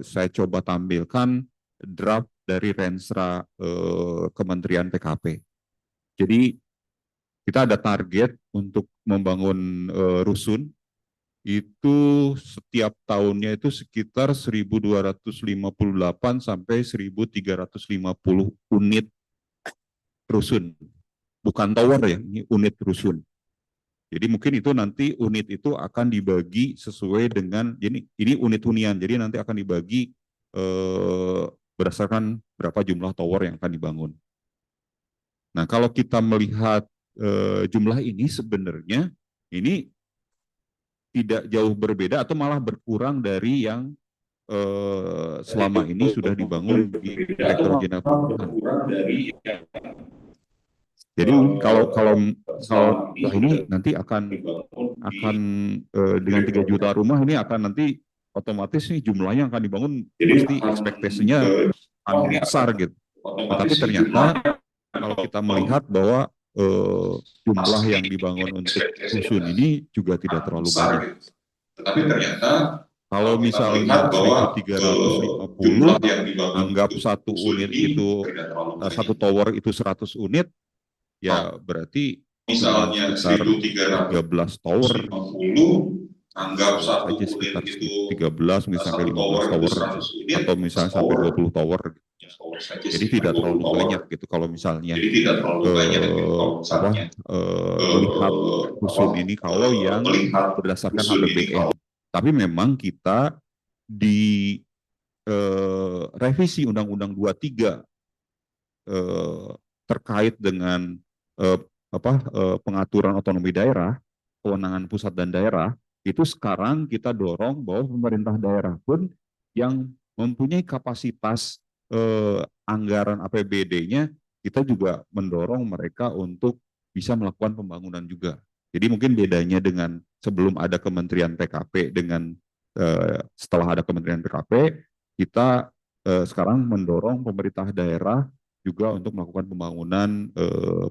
saya coba tampilkan draft dari Renstra Kementerian PKP. Jadi kita ada target untuk membangun rusun, itu setiap tahunnya itu sekitar 1.258 sampai 1.350 unit rusun. Bukan tower ya, ini unit rusun. Jadi mungkin itu nanti unit itu akan dibagi sesuai dengan, ini unit hunian, jadi nanti akan dibagi berdasarkan berapa jumlah tower yang akan dibangun. Nah, kalau kita melihat jumlah ini sebenarnya ini tidak jauh berbeda atau malah berkurang dari yang selama ini sudah dibangun di sektor jenderal perumahan. Jadi kalau ini nanti akan dengan 3 juta rumah ini akan nanti otomatis nih jumlahnya yang akan dibangun pasti ekspektasinya akan besar gitu. Tetapi ternyata kalau kita melihat bahwa jumlah yang dibangun untuk rusun ini juga tidak terlalu banyak. Tetapi ternyata Kalau misalnya 1.350, anggap satu unit itu, satu tower itu 100 unit, ya berarti misalnya sekitar 13 tower, 1.350, anggap satu saja unit sekitar itu 13 mungkin sampai 15 tower tower, 100 unit, atau misalnya sampai 20 tower. saja Jadi sekitar tidak 20 terlalu tower. banyak gitu kalau misalnya Jadi tidak terlalu banyak gitu kalau misalnya melihat rusun ini kalau yang melihat berdasarkan rusun ini APBN. Tapi memang kita di revisi Undang-Undang 23 terkait dengan pengaturan otonomi daerah, kewenangan pusat dan daerah, itu sekarang kita dorong bahwa pemerintah daerah pun yang mempunyai kapasitas anggaran APBD-nya, kita juga mendorong mereka untuk bisa melakukan pembangunan juga. Jadi mungkin bedanya dengan sebelum ada Kementerian PKP dengan setelah ada Kementerian PKP, kita sekarang mendorong pemerintah daerah juga untuk melakukan pembangunan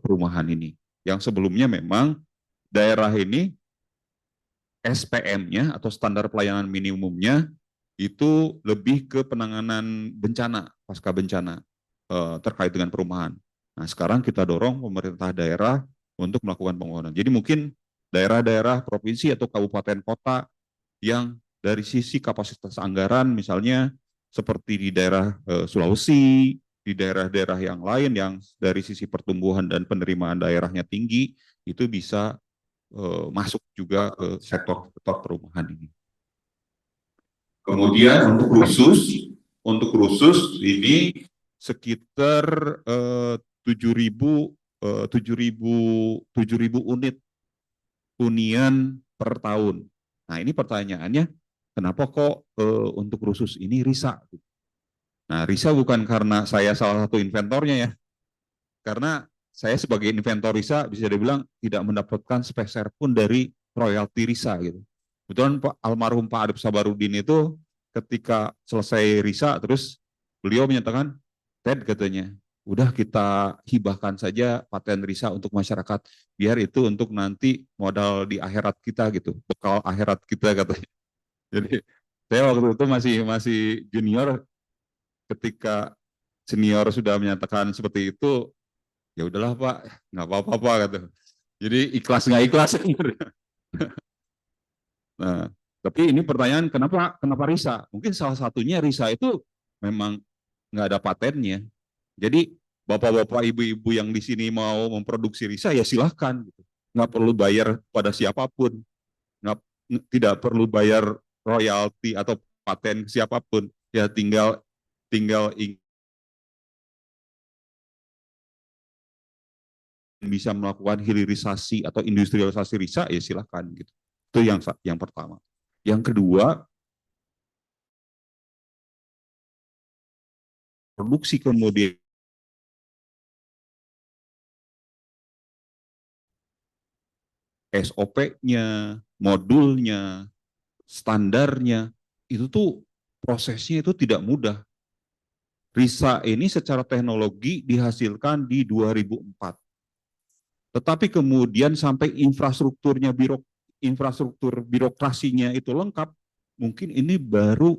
perumahan ini. Yang sebelumnya memang daerah ini SPM-nya atau standar pelayanan minimumnya itu lebih ke penanganan bencana, pasca bencana terkait dengan perumahan. Nah, sekarang kita dorong pemerintah daerah untuk melakukan pembangunan. Jadi mungkin daerah-daerah provinsi atau kabupaten kota yang dari sisi kapasitas anggaran misalnya seperti di daerah Sulawesi, di daerah-daerah yang lain yang dari sisi pertumbuhan dan penerimaan daerahnya tinggi, itu bisa masuk juga ke sektor perumahan ini. Kemudian untuk khusus ini sekitar 7.000 unit hunian per tahun. Nah, ini pertanyaannya, kenapa kok untuk khusus ini RISA? Nah, RISA bukan karena saya salah satu inventornya ya, karena saya sebagai inventor RISA bisa dibilang tidak mendapatkan sepeser pun dari royalti RISA gitu. Kebetulan almarhum Pak Adib Sabarudin itu ketika selesai RISA terus beliau menyatakan, Ted katanya, udah kita hibahkan saja paten RISA untuk masyarakat, biar itu untuk nanti modal di akhirat kita gitu, bekal akhirat kita katanya. Jadi saya waktu itu masih junior, ketika senior sudah menyatakan seperti itu, ya udahlah Pak, nggak apa-apa gitu. Jadi ikhlas nggak ikhlas. Nah, tapi ini pertanyaan kenapa RISA? Mungkin salah satunya RISA itu memang nggak ada patennya. Jadi bapak-bapak, ibu-ibu yang di sini mau memproduksi RISA ya silahkan, gitu. Nggak perlu bayar pada siapapun, tidak perlu bayar royalti atau paten siapapun. Ya tinggal bisa melakukan hilirisasi atau industrialisasi RISA ya silahkan gitu. Itu yang pertama. Yang kedua, produksi kemudian SOP-nya, modulnya, standarnya, itu tuh prosesnya itu tidak mudah. RISA ini secara teknologi dihasilkan di 2004. Tetapi kemudian sampai infrastruktur birokrasinya itu lengkap, mungkin ini baru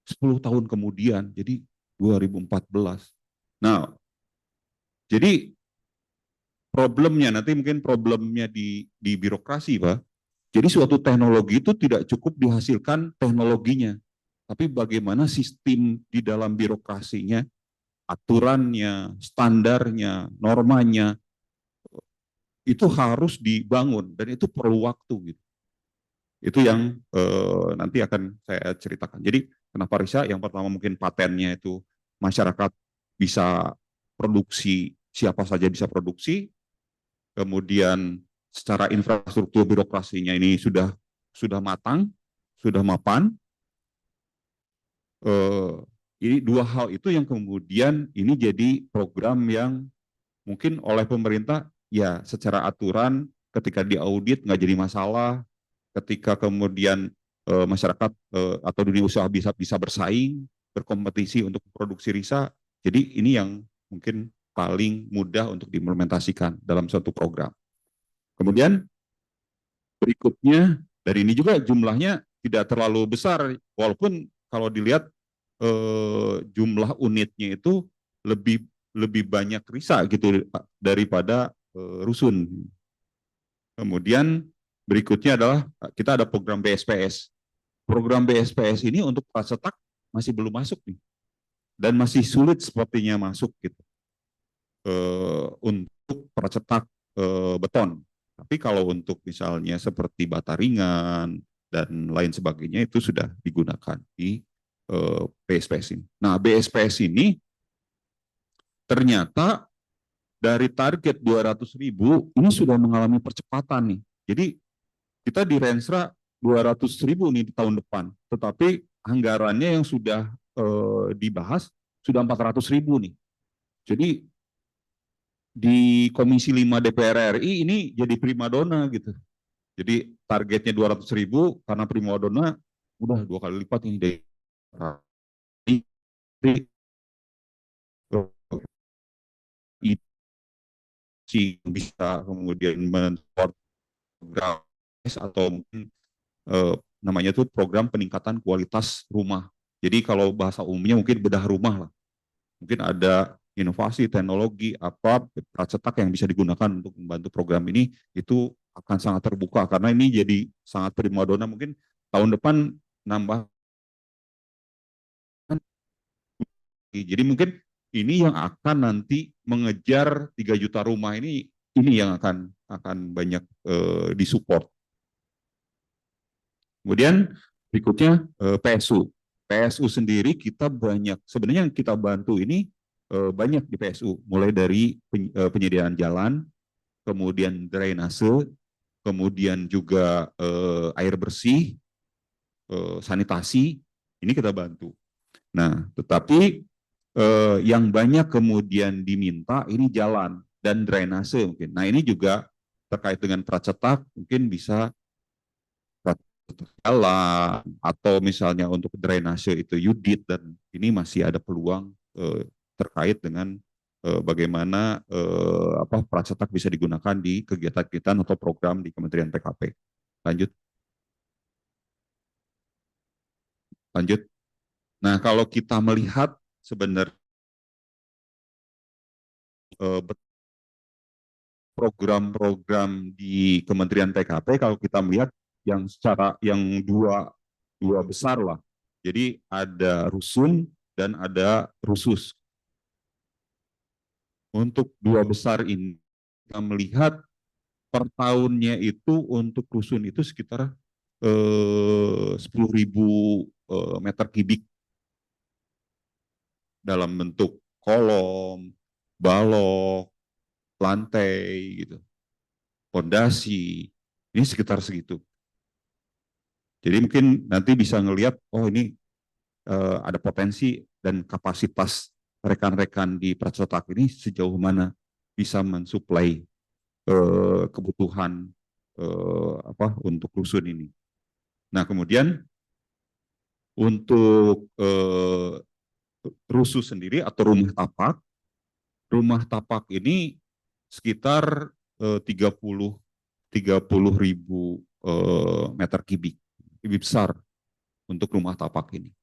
10 tahun kemudian, jadi 2014. Nah, jadi problemnya nanti mungkin problemnya di birokrasi, Pak. Jadi suatu teknologi itu tidak cukup dihasilkan teknologinya, tapi bagaimana sistem di dalam birokrasinya, aturannya, standarnya, normanya, itu harus dibangun dan itu perlu waktu gitu. Itu yang nanti akan saya ceritakan. Jadi kenapa RISA? Yang pertama mungkin patennya itu masyarakat bisa produksi, siapa saja bisa produksi. Kemudian secara infrastruktur birokrasinya ini sudah matang, sudah mapan. Ini dua hal itu yang kemudian ini jadi program yang mungkin oleh pemerintah ya secara aturan ketika diaudit nggak jadi masalah, ketika kemudian masyarakat atau dunia usaha bisa bersaing, berkompetisi untuk produksi RISA. Jadi ini yang mungkin paling mudah untuk diimplementasikan dalam suatu program. Kemudian berikutnya, dari ini juga jumlahnya tidak terlalu besar, walaupun kalau dilihat jumlah unitnya itu lebih banyak RISA gitu daripada rusun. Kemudian berikutnya adalah kita ada program BSPS. Program BSPS ini untuk pracetak masih belum masuk nih, dan masih sulit sepertinya masuk gitu untuk pracetak beton. Tapi kalau untuk misalnya seperti bata ringan dan lain sebagainya itu sudah digunakan di BSPS ini. Nah, BSPS ini ternyata dari target 200.000 ini sudah mengalami percepatan nih. Jadi kita di Renstra 200.000 nih di tahun depan, tetapi anggarannya yang sudah dibahas sudah 400.000 nih. Jadi di Komisi 5 DPR RI ini jadi primadona gitu. Jadi targetnya 200.000 karena primadona udah 2 kali lipat ini dari bisa kemudian mensupport program atau mungkin namanya itu program peningkatan kualitas rumah. Jadi kalau bahasa umumnya mungkin bedah rumah lah. Mungkin ada inovasi teknologi apa pracetak yang bisa digunakan untuk membantu program ini, itu akan sangat terbuka karena ini jadi sangat primadona. Mungkin tahun depan nambah. Jadi mungkin ini yang akan nanti mengejar 3 juta rumah ini yang akan banyak disupport. Kemudian berikutnya PSU. PSU sendiri kita banyak, sebenarnya yang kita bantu ini banyak di PSU, mulai dari penyediaan jalan, kemudian drainase, kemudian juga air bersih, sanitasi, ini kita bantu. Nah, tetapi yang banyak kemudian diminta ini jalan dan drainase mungkin. Nah, ini juga terkait dengan pracetak, mungkin bisa jalan atau misalnya untuk drainase itu Yudit, dan ini masih ada peluang terkait dengan bagaimana pracetak bisa digunakan di kegiatan-kegiatan atau program di Kementerian PKP. Lanjut. Nah, kalau kita melihat sebenarnya program-program di Kementerian PKP, kalau kita melihat yang dua besar lah. Jadi ada rusun dan ada rusus. Untuk dua besar ini kita melihat per tahunnya itu untuk rusun itu sekitar 10.000 meter kubik dalam bentuk kolom, balok, lantai, gitu, fondasi, ini sekitar segitu. Jadi mungkin nanti bisa ngelihat, oh ini ada potensi dan kapasitas rekan-rekan di pracetak ini sejauh mana bisa mensuplai kebutuhan untuk rusun ini. Nah, kemudian untuk rusun sendiri atau rumah tapak ini sekitar 30.000 meter kubik, lebih besar untuk rumah tapak ini.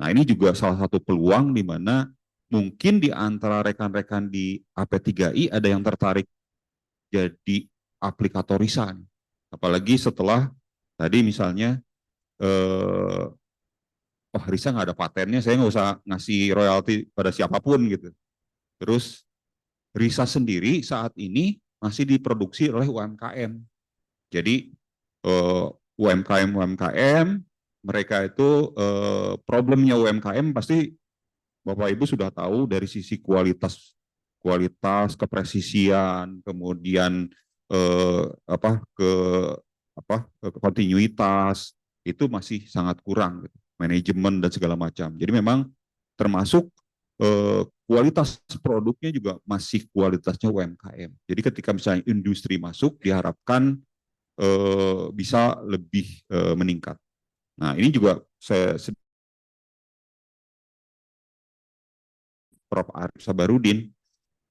Nah, ini juga salah satu peluang di mana mungkin di antara rekan-rekan di AP3I ada yang tertarik jadi aplikator RISA. Apalagi setelah tadi misalnya RISA nggak ada patennya, saya nggak usah ngasih royalti pada siapapun gitu. Terus RISA sendiri saat ini masih diproduksi oleh UMKM. Jadi UMKM mereka itu problemnya UMKM pasti Bapak Ibu sudah tahu dari sisi kualitas, kepresisian, kemudian kontinuitas itu masih sangat kurang, gitu. Manajemen dan segala macam. Jadi memang termasuk kualitas produknya juga masih kualitasnya UMKM. Jadi ketika misalnya industri masuk diharapkan bisa lebih meningkat. Nah, ini juga Prof. Arif Sabarudin.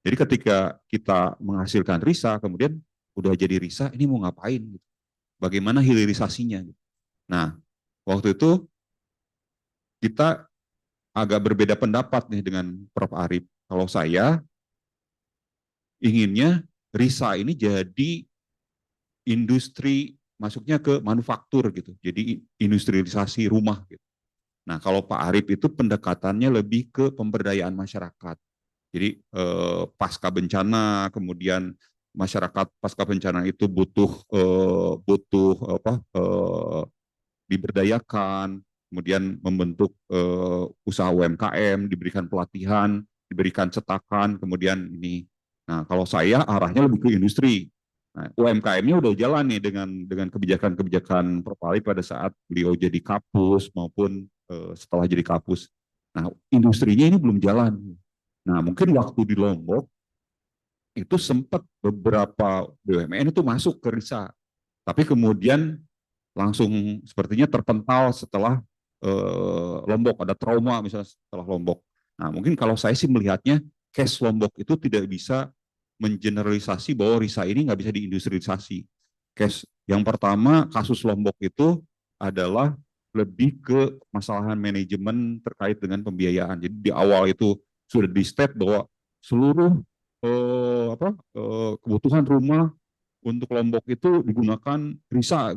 Jadi ketika kita menghasilkan RISA, kemudian udah jadi RISA, ini mau ngapain? Bagaimana hilirisasinya? Nah, waktu itu kita agak berbeda pendapat nih dengan Prof. Arif. Kalau saya inginnya RISA ini jadi industri, masuknya ke manufaktur gitu. Jadi industrialisasi rumah gitu. Nah, kalau Pak Arif itu pendekatannya lebih ke pemberdayaan masyarakat. Jadi pasca bencana, kemudian masyarakat pasca bencana itu butuh diberdayakan, kemudian membentuk usaha UMKM, diberikan pelatihan, diberikan cetakan, kemudian ini. Nah, kalau saya arahnya lebih ke industri. Nah, UMKM-nya udah jalan nih dengan kebijakan-kebijakan Prof. Arif pada saat beliau jadi kapus maupun setelah jadi kapus. Nah, industrinya ini belum jalan. Nah, mungkin waktu di Lombok itu sempat beberapa BUMN itu masuk ke RISA, tapi kemudian langsung sepertinya terpental setelah Lombok, ada trauma misalnya setelah Lombok. Nah, mungkin kalau saya sih melihatnya case Lombok itu tidak bisa mengeneralisasi bahwa RISA ini nggak bisa diindustrialisasi. Case yang pertama, kasus Lombok itu adalah lebih ke masalahan manajemen terkait dengan pembiayaan. Jadi di awal itu sudah di state bahwa seluruh kebutuhan rumah untuk Lombok itu digunakan RISA.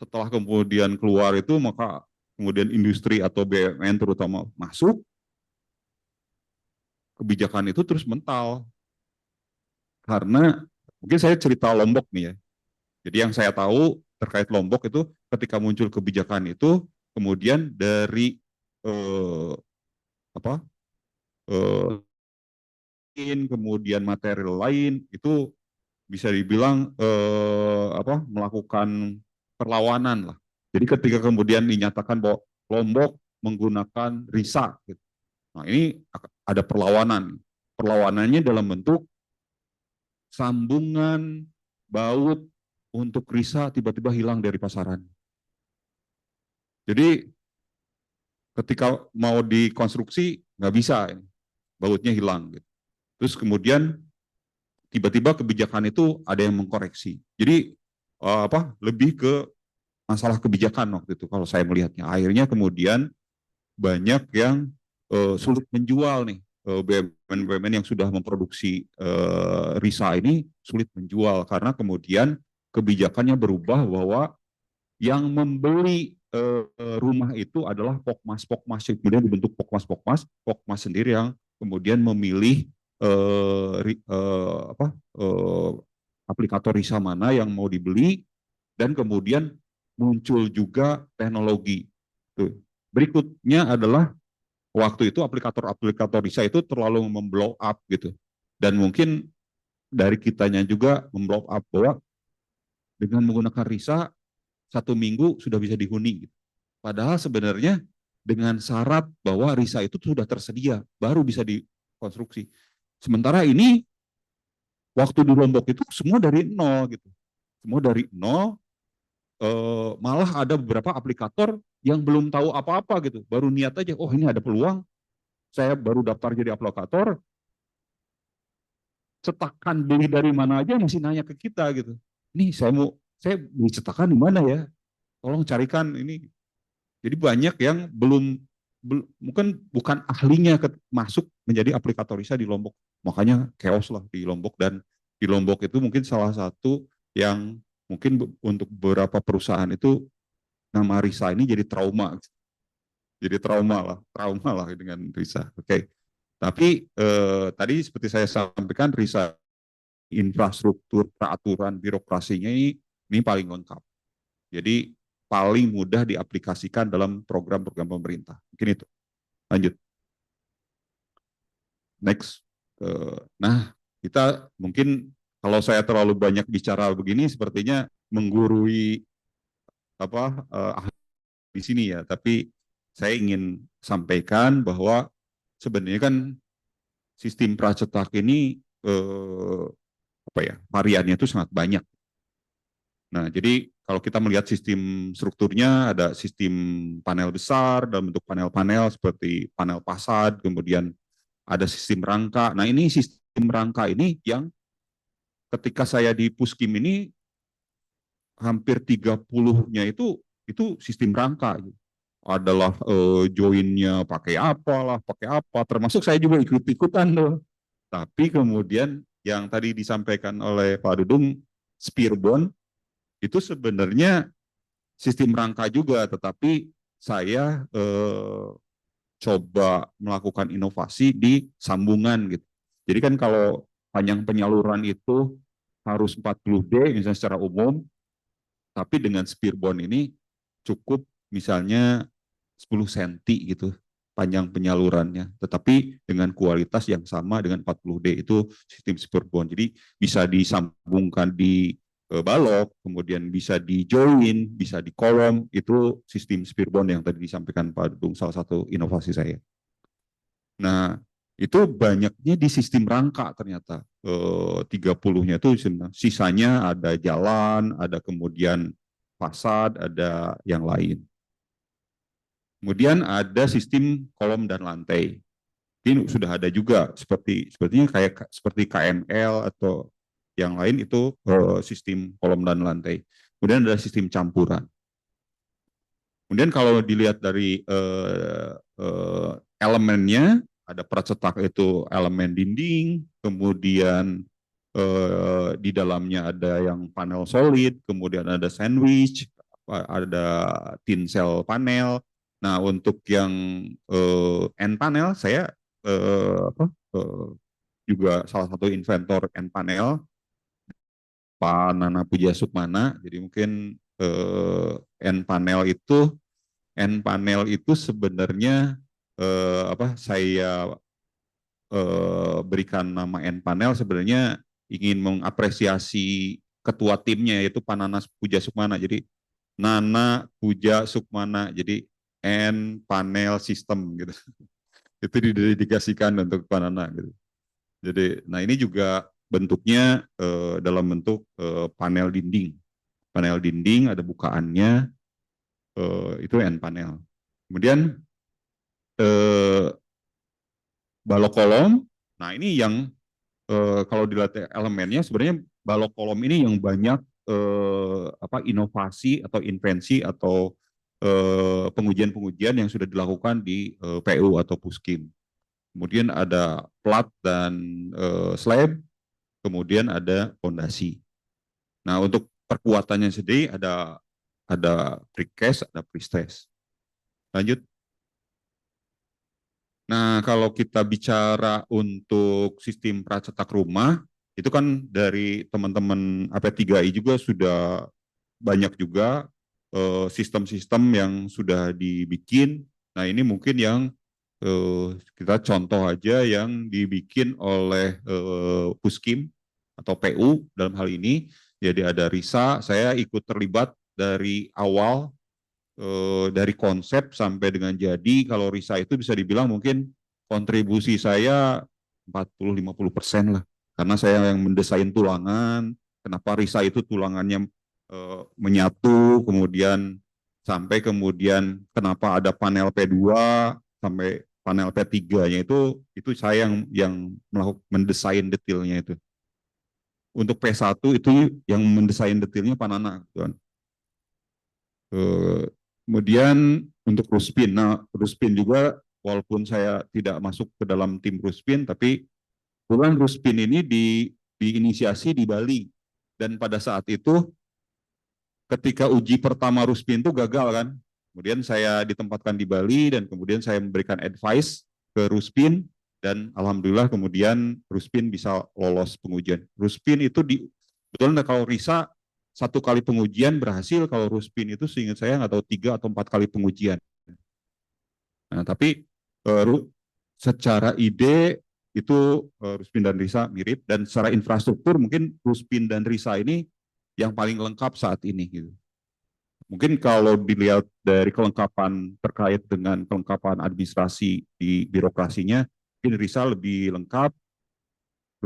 Setelah kemudian keluar itu, maka kemudian industri atau BUMN terutama masuk, kebijakan itu terus mental. Karena mungkin saya cerita Lombok nih ya. Jadi yang saya tahu terkait Lombok itu ketika muncul kebijakan itu, kemudian dari apa kemudian material lain itu bisa dibilang melakukan perlawanan lah. Jadi ketika kemudian dinyatakan bahwa Lombok menggunakan RISA, gitu. Nah ini ada perlawanan. Perlawanannya dalam bentuk sambungan baut untuk RISA tiba-tiba hilang dari pasaran. Jadi ketika mau dikonstruksi nggak bisa, bautnya hilang. Gitu. Terus kemudian tiba-tiba kebijakan itu ada yang mengkoreksi. Jadi lebih ke masalah kebijakan waktu itu kalau saya melihatnya. Akhirnya kemudian banyak yang sulit menjual nih, BUMN yang sudah memproduksi RISA ini sulit menjual karena kemudian kebijakannya berubah bahwa yang membeli rumah itu adalah pokmas kemudian dibentuk pokmas sendiri yang kemudian memilih aplikator RISA mana yang mau dibeli, dan kemudian muncul juga teknologi. Berikutnya adalah waktu itu aplikator RISA itu terlalu memblow up gitu, dan mungkin dari kitanya juga memblow up bahwa dengan menggunakan RISA 1 minggu sudah bisa dihuni. Gitu. Padahal sebenarnya dengan syarat bahwa RISA itu sudah tersedia, baru bisa dikonstruksi. Sementara ini waktu di Lombok itu semua dari nol gitu, semua dari nol. Malah ada beberapa aplikator yang belum tahu apa-apa gitu, baru niat aja, oh ini ada peluang, saya baru daftar jadi aplikator, cetakan beli dari mana aja masih nanya ke kita gitu. Ini saya beli cetakan di mana ya? Tolong carikan ini. Jadi banyak yang mungkin bukan ahlinya masuk menjadi aplikator RISA di Lombok. Makanya chaos lah di Lombok, dan di Lombok itu mungkin salah satu yang mungkin untuk beberapa perusahaan itu nama RISA ini jadi trauma. Jadi trauma lah dengan RISA. Oke. Tapi tadi seperti saya sampaikan, RISA infrastruktur, peraturan, birokrasinya ini paling lengkap. Jadi paling mudah diaplikasikan dalam program-program pemerintah. Mungkin itu. Lanjut. Next. Nah, kita mungkin kalau saya terlalu banyak bicara begini, sepertinya menggurui di sini ya. Tapi saya ingin sampaikan bahwa sebenarnya kan sistem pracetak ini variannya itu sangat banyak. Nah, jadi kalau kita melihat sistem strukturnya, ada sistem panel besar dalam bentuk panel-panel seperti panel fasad, kemudian ada sistem rangka. Nah, ini sistem rangka ini yang ketika saya di Puskim ini hampir 30-nya itu sistem rangka. Adalah joinnya pakai apa, termasuk saya juga ikut-ikutan loh. Tapi kemudian yang tadi disampaikan oleh Pak Dudung, Spearbond, itu sebenarnya sistem rangka juga, tetapi saya coba melakukan inovasi di sambungan gitu. Jadi kan kalau panjang penyaluran itu harus 40D misalnya secara umum, tapi dengan Spearbond ini cukup misalnya 10 cm gitu panjang penyalurannya, tetapi dengan kualitas yang sama dengan 40D itu sistem Spearbond. Jadi bisa disambungkan di balok, kemudian bisa di join, bisa di kolom, itu sistem Spearbond yang tadi disampaikan Pak Dudung, salah satu inovasi saya. Nah, itu banyaknya di sistem rangka ternyata, 30-nya itu sisanya ada jalan, ada kemudian fasad, ada yang lain. Kemudian ada sistem kolom dan lantai. Ini sudah ada juga sepertinya seperti KML atau yang lain itu sistem kolom dan lantai. Kemudian ada sistem campuran. Kemudian kalau dilihat dari elemennya, ada pracetak itu elemen dinding, kemudian di dalamnya ada yang panel solid, kemudian ada sandwich, ada thin cell panel. Nah, untuk yang end panel, saya juga salah satu inventor end panel, Pak Nana Puja Sukmana. Jadi mungkin end panel itu sebenarnya saya berikan nama end panel sebenarnya ingin mengapresiasi ketua timnya yaitu Pak Nana Puja Sukmana. Jadi Nana Puja Sukmana, jadi end panel system gitu. Itu didedikasikan untuk Pak Nana gitu. Jadi, nah ini juga bentuknya dalam bentuk panel dinding. Panel dinding ada bukaannya, itu end panel. Kemudian balok kolom. Nah ini yang kalau dilihat elemennya sebenarnya balok kolom ini yang banyak inovasi atau invensi atau pengujian-pengujian yang sudah dilakukan di PU atau Puskim. Kemudian ada plat dan slab, kemudian ada fondasi. Nah untuk perkuatannya sendiri ada precast, ada prestress. Lanjut. Nah, kalau kita bicara untuk sistem pracetak rumah, itu kan dari teman-teman AP3I juga sudah banyak juga sistem-sistem yang sudah dibikin. Nah, ini mungkin yang kita contoh aja yang dibikin oleh Puskim atau PU dalam hal ini. Jadi ada RISA, saya ikut terlibat dari awal, dari konsep sampai dengan jadi. Kalau RISA itu bisa dibilang mungkin kontribusi saya 40-50% lah, karena saya yang mendesain tulangan. Kenapa RISA itu tulangannya menyatu, kemudian sampai kemudian kenapa ada panel P2 sampai panel P3-nya itu saya yang mendesain detailnya itu. Untuk P1 itu yang mendesain detailnya Pak Nana. Kemudian untuk Ruspin, nah Ruspin juga walaupun saya tidak masuk ke dalam tim Ruspin, tapi kebetulan Ruspin ini diinisiasi di Bali, dan pada saat itu ketika uji pertama Ruspin itu gagal kan, kemudian saya ditempatkan di Bali dan kemudian saya memberikan advice ke Ruspin dan alhamdulillah kemudian Ruspin bisa lolos pengujian. Ruspin itu betul kalau RISA 1 kali pengujian berhasil, kalau Ruspin itu seingat saya nggak tahu 3 atau 4 kali pengujian. Nah, tapi secara ide itu Ruspin dan RISA mirip, dan secara infrastruktur mungkin Ruspin dan RISA ini yang paling lengkap saat ini gitu. Mungkin kalau dilihat dari kelengkapan terkait dengan kelengkapan administrasi di birokrasinya, mungkin RISA lebih lengkap,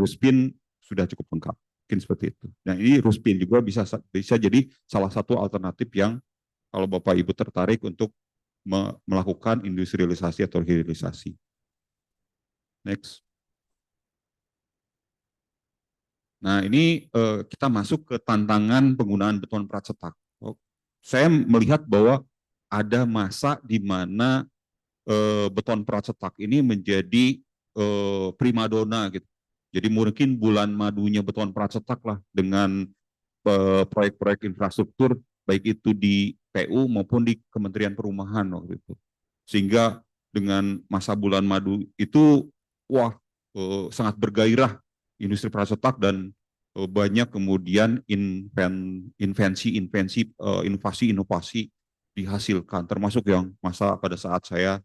Ruspin sudah cukup lengkap. mungkin seperti itu. Nah ini Ruspin juga bisa jadi salah satu alternatif yang kalau Bapak Ibu tertarik untuk melakukan industrialisasi atau hilirisasi. Next. Nah ini kita masuk ke tantangan penggunaan beton pracetak. Saya melihat bahwa ada masa di mana beton pracetak ini menjadi primadona gitu. Jadi mungkin bulan madunya beton pracetak lah dengan proyek-proyek infrastruktur baik itu di PU maupun di Kementerian Perumahan waktu itu. Sehingga dengan masa bulan madu itu wah sangat bergairah industri pracetak dan banyak kemudian inovasi-inovasi dihasilkan, termasuk yang masa pada saat saya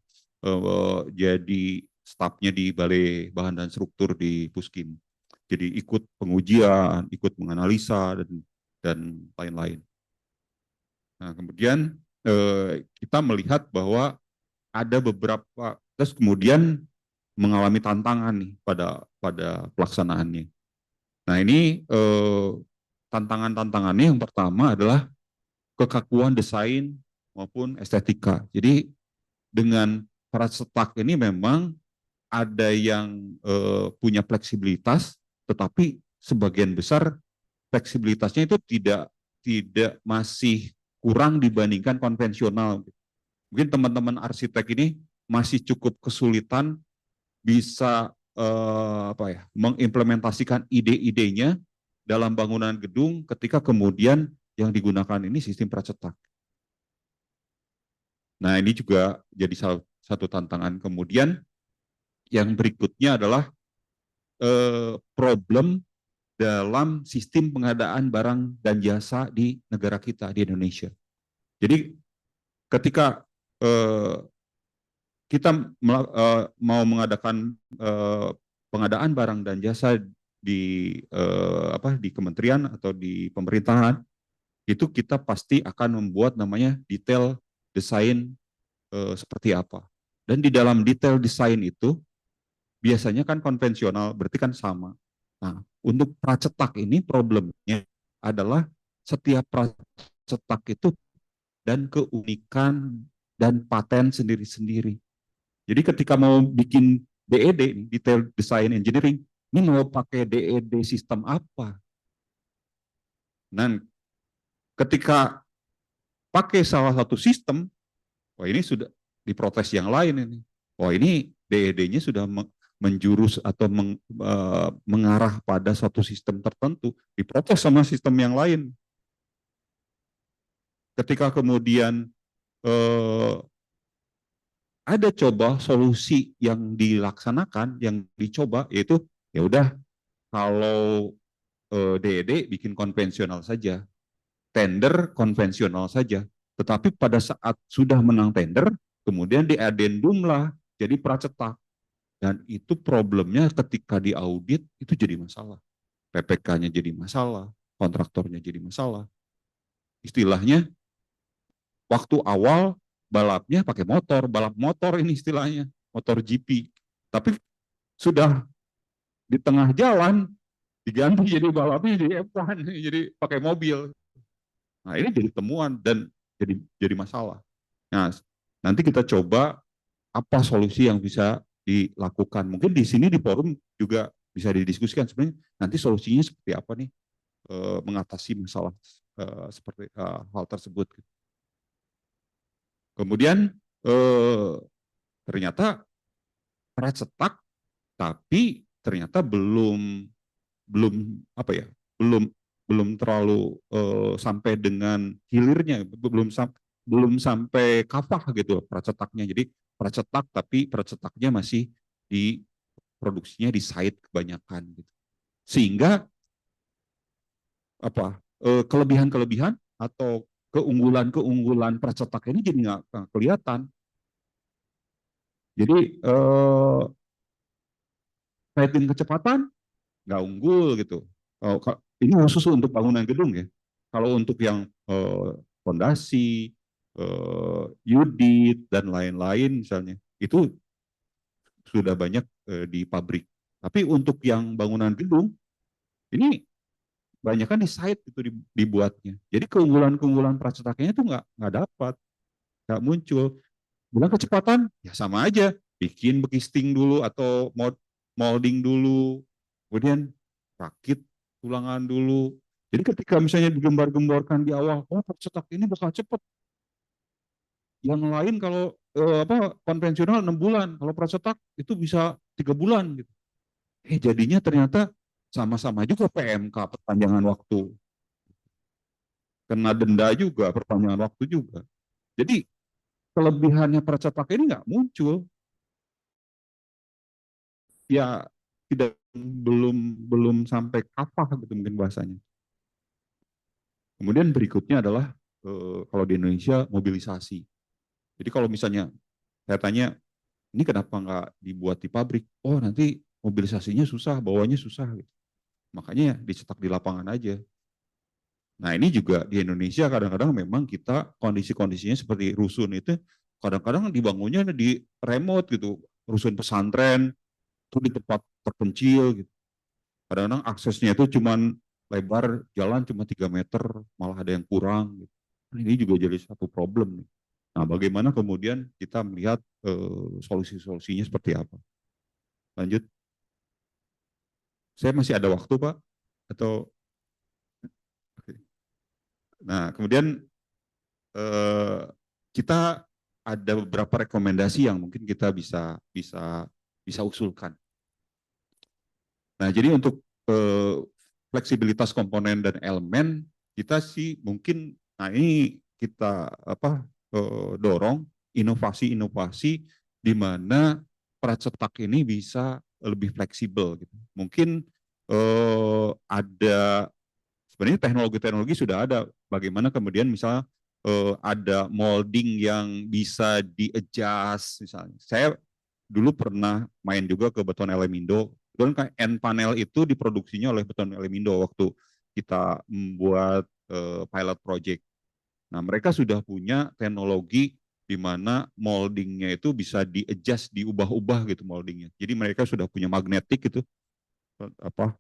jadi stafnya di Balai Bahan dan Struktur di Puskim. Jadi ikut pengujian, ikut menganalisa dan lain-lain. Nah, kemudian kita melihat bahwa ada beberapa, terus kemudian mengalami tantangan nih pada pelaksanaannya. Nah ini tantangannya yang pertama adalah kekakuan desain maupun estetika. Jadi dengan pracetak ini memang ada yang punya fleksibilitas, tetapi sebagian besar fleksibilitasnya itu tidak masih kurang dibandingkan konvensional. Mungkin teman-teman arsitek ini masih cukup kesulitan bisa mengimplementasikan ide-idenya dalam bangunan gedung ketika kemudian yang digunakan ini sistem pracetak. Nah ini juga jadi satu tantangan. Kemudian yang berikutnya adalah problem dalam sistem pengadaan barang dan jasa di negara kita, di Indonesia. Jadi ketika kita mau mengadakan pengadaan barang dan jasa di kementerian atau di pemerintahan, itu kita pasti akan membuat namanya detail desain seperti apa. Dan di dalam detail desain itu biasanya kan konvensional, berarti kan sama. Nah, untuk pracetak ini problemnya adalah setiap pracetak itu dan keunikan dan paten sendiri-sendiri. Jadi ketika mau bikin DED, Detail Design Engineering, ini mau pakai DED sistem apa? Dan ketika pakai salah satu sistem, wah ini sudah diprotes yang lain ini. Wah ini DED-nya sudah menjurus atau mengarah pada suatu sistem tertentu, diprotes sama sistem yang lain. Ketika kemudian ada coba solusi yang dilaksanakan, yang dicoba, yaitu ya udah kalau DED bikin konvensional saja, tender konvensional saja. Tetapi pada saat sudah menang tender, kemudian diadendum lah jadi pracetak. Dan itu problemnya ketika diaudit itu jadi masalah. PPK-nya jadi masalah, kontraktornya jadi masalah. Istilahnya waktu awal balapnya pakai motor, balap motor ini istilahnya, motor GP. Tapi sudah di tengah jalan diganti jadi balapnya jadi F1, jadi pakai mobil. Nah ini jadi temuan dan jadi masalah. Nah nanti kita coba apa solusi yang bisa dilakukan. Mungkin di sini di forum juga bisa didiskusikan sebenarnya nanti solusinya seperti apa nih mengatasi masalah seperti hal tersebut. Kemudian ternyata pracetak, tapi ternyata belum terlalu sampai dengan hilirnya, belum sampai kafah gitu pracetaknya. Jadi pracetak tapi pracetaknya masih produksinya di site kebanyakan gitu. Sehingga kelebihan-kelebihan atau keunggulan pracetak ini jadi nggak kelihatan. Jadi rating kecepatan nggak unggul gitu. Ini khusus untuk bangunan gedung ya. Kalau untuk yang fondasi, unit dan lain-lain misalnya, itu sudah banyak di pabrik. Tapi untuk yang bangunan gedung, ini banyak kan di site itu dibuatnya. Jadi keunggulan pracetaknya itu nggak dapat, nggak muncul. Bilang kecepatan, ya sama aja. Bikin bekisting dulu atau molding dulu, kemudian rakit tulangan dulu. Jadi ketika misalnya digembar-gemborkan di awal, oh pracetak ini bakal cepat. Yang lain kalau konvensional 6 bulan, kalau pracetak itu bisa 3 bulan gitu. Jadinya ternyata sama-sama juga PMK, perpanjangan waktu. Kena denda juga, perpanjangan waktu juga. Jadi kelebihannya pracetak ini nggak muncul. Ya tidak belum sampai kapah gitu mungkin bahasanya. Kemudian berikutnya adalah kalau di Indonesia mobilisasi. Jadi kalau misalnya saya tanya, ini kenapa nggak dibuat di pabrik? Oh nanti mobilisasinya susah, bawanya susah. Gitu. Makanya dicetak di lapangan aja. Nah ini juga di Indonesia kadang-kadang memang kita kondisi-kondisinya seperti rusun itu kadang-kadang dibangunnya di remote gitu, rusun pesantren itu di tempat terpencil gitu. Kadang-kadang aksesnya itu cuman lebar jalan cuma 3 meter, malah ada yang kurang. Gitu. Ini juga jadi satu problem nih. Nah, bagaimana kemudian kita melihat solusi-solusinya seperti apa? Lanjut. Saya masih ada waktu, Pak? Atau Nah, kemudian kita ada beberapa rekomendasi yang mungkin kita bisa usulkan. Nah, jadi untuk fleksibilitas komponen dan elemen kita sih mungkin, nah ini kita dorong inovasi-inovasi di mana pracetak ini bisa lebih fleksibel. Gitu. Mungkin ada sebenarnya teknologi-teknologi sudah ada. Bagaimana kemudian misalnya ada molding yang bisa di-adjust misalnya. Saya dulu pernah main juga ke Beton Elemindo. Dan end panel itu diproduksinya oleh Beton Elemindo waktu kita membuat pilot project. Nah, mereka sudah punya teknologi di mana moldingnya itu bisa di-adjust, diubah-ubah gitu moldingnya. Jadi mereka sudah punya magnetik itu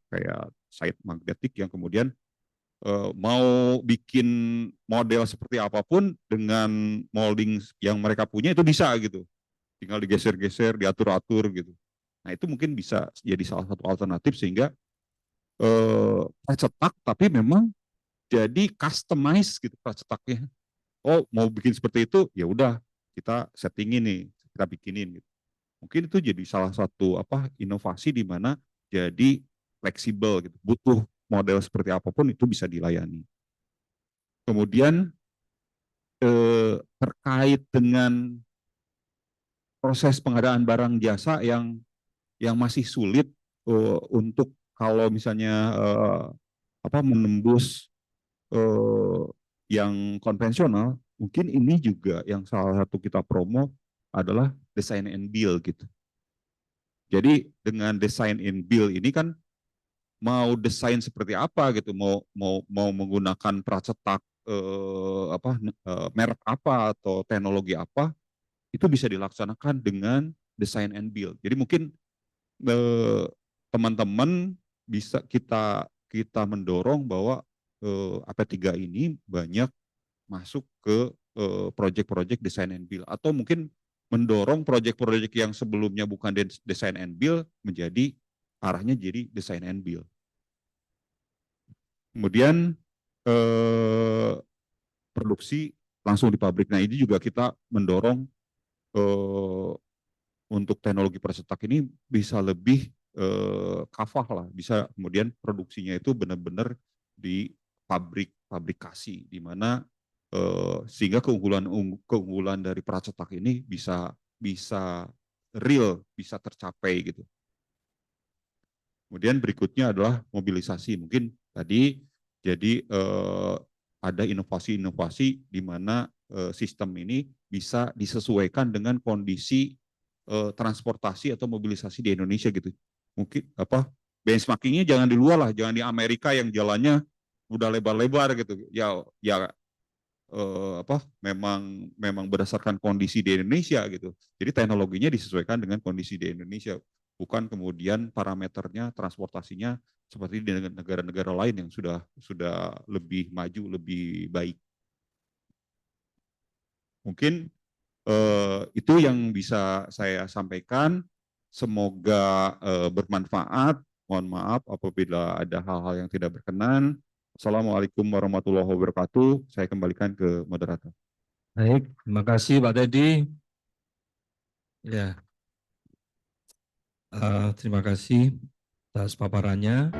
kayak side magnetik yang kemudian mau bikin model seperti apapun dengan molding yang mereka punya itu bisa gitu. Tinggal digeser-geser, diatur-atur gitu. Nah itu mungkin bisa jadi salah satu alternatif sehingga cetak tapi memang jadi customize gitu cetaknya. Oh mau bikin seperti itu ya udah kita settingin nih, kita bikinin gitu. Mungkin itu jadi salah satu inovasi di mana jadi fleksibel gitu. Butuh model seperti apapun itu bisa dilayani. Kemudian terkait dengan proses pengadaan barang jasa yang masih sulit untuk kalau misalnya menembus yang konvensional, mungkin ini juga yang salah satu kita promo adalah design and build gitu. Jadi dengan design and build ini kan mau desain seperti apa gitu, mau menggunakan pracetak merek apa atau teknologi apa, itu bisa dilaksanakan dengan design and build. Jadi mungkin teman-teman bisa kita mendorong bahwa AP3 ini banyak masuk ke proyek-proyek design and build atau mungkin mendorong proyek-proyek yang sebelumnya bukan design and build menjadi arahnya jadi design and build. Kemudian produksi langsung di pabrik. Nah ini juga kita mendorong untuk teknologi pracetak ini bisa lebih kafah lah, bisa kemudian produksinya itu benar-benar di pabrikasi, di mana sehingga keunggulan dari pracetak ini bisa real, bisa tercapai gitu. Kemudian berikutnya adalah mobilisasi. Mungkin tadi jadi ada inovasi-inovasi di mana sistem ini bisa disesuaikan dengan kondisi transportasi atau mobilisasi di Indonesia gitu. Mungkin benchmarkingnya jangan di luar lah, jangan di Amerika yang jalannya udah lebar-lebar gitu. Ya memang berdasarkan kondisi di Indonesia gitu. Jadi teknologinya disesuaikan dengan kondisi di Indonesia. bukan kemudian parameternya transportasinya seperti di negara-negara lain yang sudah lebih maju, lebih baik. Mungkin itu yang bisa saya sampaikan. Semoga bermanfaat. Mohon maaf apabila ada hal-hal yang tidak berkenan. Assalamualaikum warahmatullahi wabarakatuh. Saya kembalikan ke moderator. Baik, terima kasih Pak Teddy. Ya, terima kasih atas paparannya.